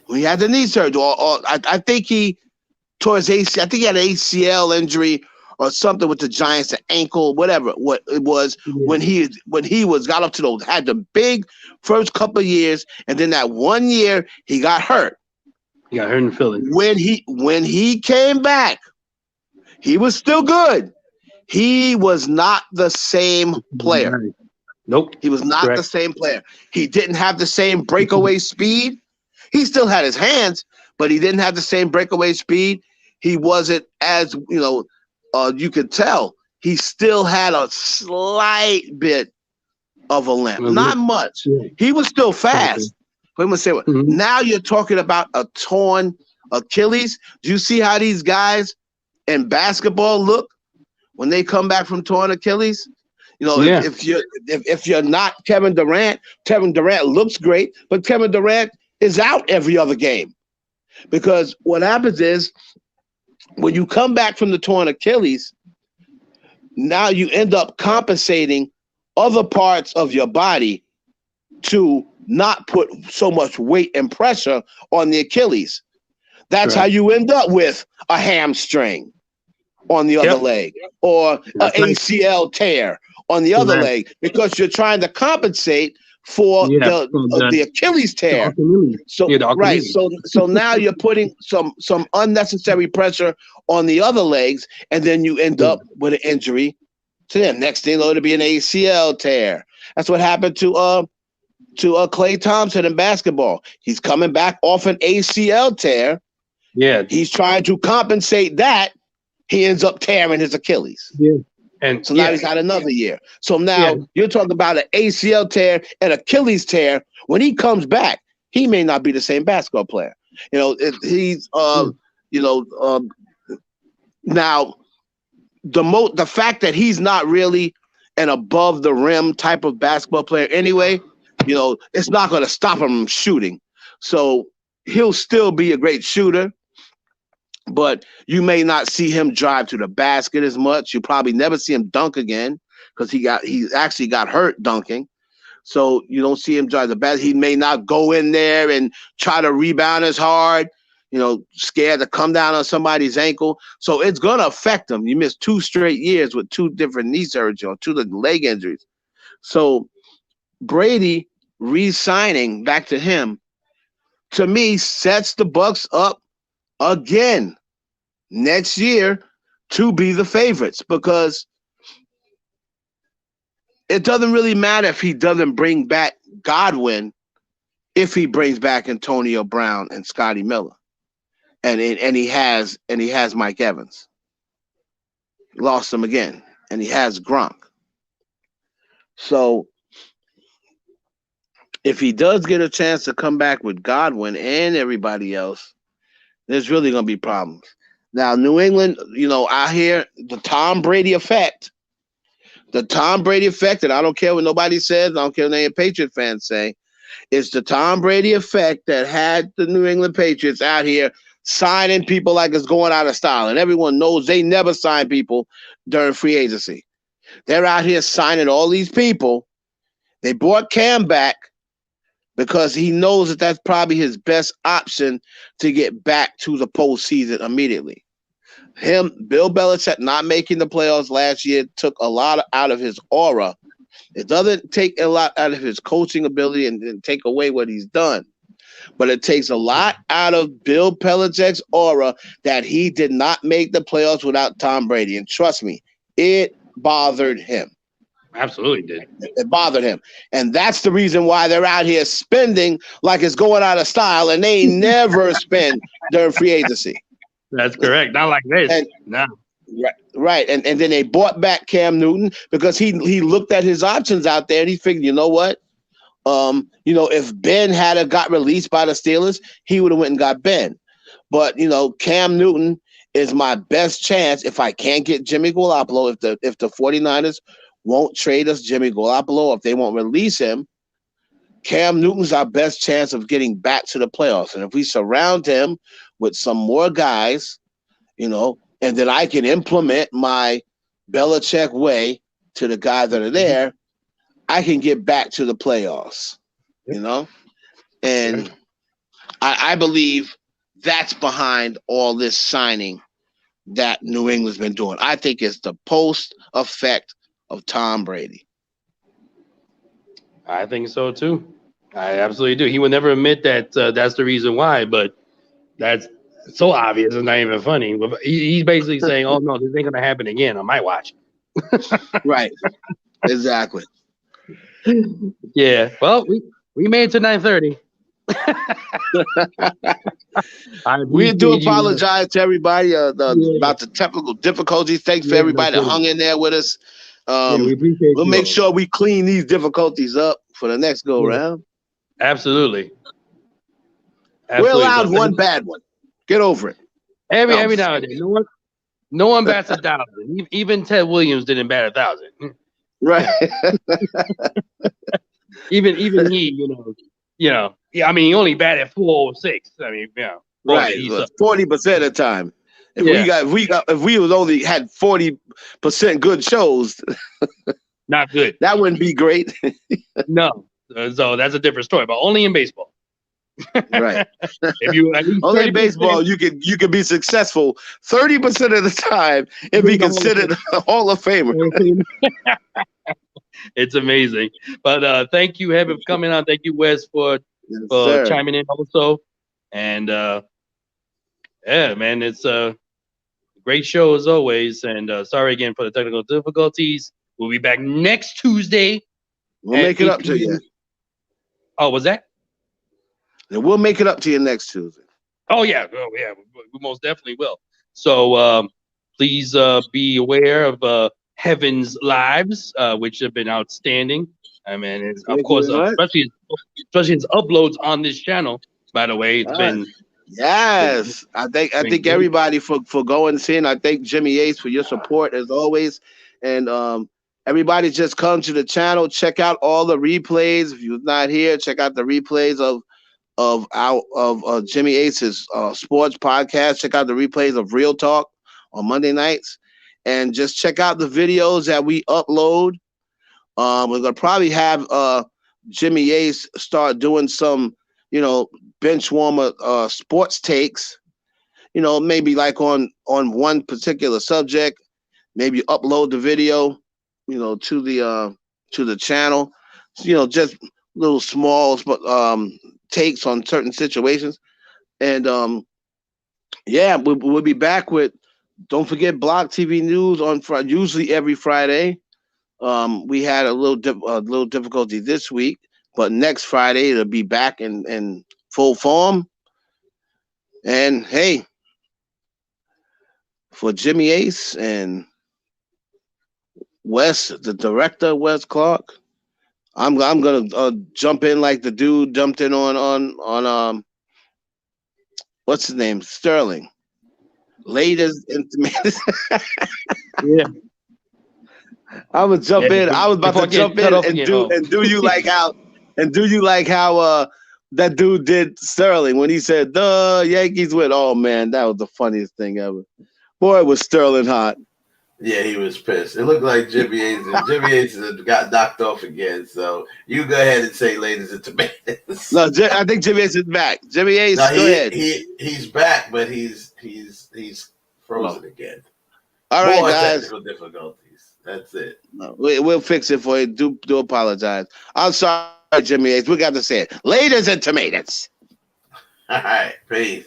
[SPEAKER 2] when he had the knee surgery, I think he tore his ACL. I think he had an ACL injury or something with the Giants, the ankle, whatever what it was, when he got up to those, had the big first couple of years, and then that 1 year he got hurt.
[SPEAKER 1] He got hurt in Philly.
[SPEAKER 2] When he came back, he was still good. He was not the same player.
[SPEAKER 1] Nope.
[SPEAKER 2] He was not the same player. He didn't have the same breakaway speed. He still had his hands, but he didn't have the same breakaway speed. He wasn't as, you could tell. He still had a slight bit of a limp. Not much. He was still fast. Now you're talking about a torn Achilles. Do you see how these guys in basketball look when they come back from torn Achilles? If you're not Kevin Durant looks great, but Kevin Durant is out every other game. Because what happens is when you come back from the torn Achilles, now you end up compensating other parts of your body to not put so much weight and pressure on the Achilles. That's how you end up with a hamstring. on the other leg, or an ACL tear on the other leg, because you're trying to compensate for the Achilles tear. So right, so now you're putting some unnecessary pressure on the other legs, and then you end up with an injury to them. Next thing, it'll be an ACL tear. That's what happened to Klay Thompson in basketball. He's coming back off an ACL tear.
[SPEAKER 1] Yeah,
[SPEAKER 2] he's trying to compensate that. He ends up tearing his Achilles.
[SPEAKER 1] Yeah. And
[SPEAKER 2] so now he's had another year. So now you're talking about an ACL tear and Achilles tear. When he comes back, he may not be the same basketball player. You know, he's now the fact that he's not really an above the rim type of basketball player anyway, you know, it's not going to stop him from shooting. So he'll still be a great shooter, but you may not see him drive to the basket as much. You probably never see him dunk again because he actually got hurt dunking. So you don't see him drive the basket. He may not go in there and try to rebound as hard, you know, scared to come down on somebody's ankle. So it's going to affect him. You missed 2 straight years with 2 different knee surgeries or 2 leg injuries. So Brady re-signing back to him, to me, sets the Bucks up again next year to be the favorites, because it doesn't really matter if he doesn't bring back Godwin, if he brings back Antonio Brown and Scotty Miller, and he has Mike Evans. Lost him again, and he has Gronk. So if he does get a chance to come back with Godwin and everybody else, there's really going to be problems. Now, New England, you know, I hear the Tom Brady effect. The Tom Brady effect, and I don't care what nobody says, I don't care what any Patriot fans say, it's the Tom Brady effect that had the New England Patriots out here signing people like it's going out of style. And everyone knows they never sign people during free agency. They're out here signing all these people. They brought Cam back because he knows that that's probably his best option to get back to the postseason immediately. Bill Belichick not making the playoffs last year took a lot out of his aura. It doesn't take a lot out of his coaching ability and take away what he's done. But it takes a lot out of Bill Belichick's aura that he did not make the playoffs without Tom Brady. And trust me, it bothered him.
[SPEAKER 1] Absolutely did.
[SPEAKER 2] It bothered him. And that's the reason why they're out here spending like it's going out of style, and they never spend during free agency.
[SPEAKER 1] That's correct. Not like this. No.
[SPEAKER 2] Right. And then they bought back Cam Newton because he looked at his options out there and he figured, you know what? You know, if Ben had got released by the Steelers, he would have went and got Ben. But, you know, Cam Newton is my best chance if I can't get Jimmy Garoppolo, if the 49ers won't trade us Jimmy Garoppolo, if they won't release him, Cam Newton's our best chance of getting back to the playoffs. And if we surround him with some more guys, you know, and then I can implement my Belichick way to the guys that are there, I can get back to the playoffs, you know? And I believe that's behind all this signing that New England's been doing. I think it's the post effect of Tom Brady.
[SPEAKER 1] I think so too. I absolutely do. He would never admit that that's the reason why, but that's so obvious it's not even funny. He's basically saying, "Oh no, this ain't gonna happen again on my watch."
[SPEAKER 2] Right. Exactly.
[SPEAKER 1] Yeah. Well, we made it to 9:30.
[SPEAKER 2] We do apologize to everybody about the technical difficulties. Thanks for everybody that hung in there with us.
[SPEAKER 1] We appreciate
[SPEAKER 2] we'll make sure we clean these difficulties up for the next go round.
[SPEAKER 1] Absolutely.
[SPEAKER 2] We're allowed one bad one. Get over it.
[SPEAKER 1] Every now and then. No one bats 1,000. Even Ted Williams didn't bat 1,000.
[SPEAKER 2] Right.
[SPEAKER 1] even he, you know. Yeah, I mean, he only batted 406. I mean,
[SPEAKER 2] right. 40% of the time. If we was only had 40% good shows,
[SPEAKER 1] not good.
[SPEAKER 2] That wouldn't be great.
[SPEAKER 1] No. So that's a different story, but only in baseball.
[SPEAKER 2] Right.
[SPEAKER 1] If you at least
[SPEAKER 2] only baseball, you can be successful 30% of the time and be considered a Hall of Famer.
[SPEAKER 1] It's amazing. But thank you, Heaven, for coming on. Thank you, Wes, for chiming in also. And yeah, man, it's a great show as always. And sorry again for the technical difficulties. We'll be back next Tuesday.
[SPEAKER 2] We'll make it up to you.
[SPEAKER 1] Oh, was that?
[SPEAKER 2] And we'll make it up to you next Tuesday.
[SPEAKER 1] Oh yeah, we most definitely will. So please be aware of Heaven's lives, which have been outstanding. I mean, it's, of course, especially his uploads on this channel. By the way, it's been.
[SPEAKER 2] Yes, I think everybody for going and seeing. I thank Jimmy Ace for your support as always, and everybody just come to the channel, check out all the replays. If you're not here, check out the replays of Jimmy Ace's sports podcast. Check out the replays of Real Talk on Monday nights, and just check out the videos that we upload. We're gonna probably have Jimmy Ace start doing some, bench warmer sports takes. Maybe like on one particular subject. Maybe upload the video, to the channel. Just little small takes on certain situations. And we'll be back with, don't forget, Block TV News on Friday, usually every Friday. We had a little difficulty this week, but next Friday it'll be back in full form. And hey, for Jimmy Ace and Wes, the director, Wes Clark, I'm gonna jump in like the dude jumped in on what's his name, Sterling. Latest intimate.
[SPEAKER 1] Yeah.
[SPEAKER 2] I would jump in. I was about to jump in and do you like how that dude did Sterling when he said the Yankees win. Oh man, that was the funniest thing ever. Boy, was Sterling hot.
[SPEAKER 3] Yeah, he was pissed. It looked like Jimmy Ace. Jimmy Ace got knocked off again. So you go ahead and say ladies and tomatoes.
[SPEAKER 2] No, I think Jimmy Ace is back. Jimmy Ace, go ahead.
[SPEAKER 3] He's back, but he's frozen again.
[SPEAKER 2] All right, guys.
[SPEAKER 3] Technical difficulties. That's it.
[SPEAKER 2] No, we'll fix it for you. Do apologize. I'm sorry, Jimmy Ace. We got to say it. Ladies and tomatoes.
[SPEAKER 3] All right. Peace.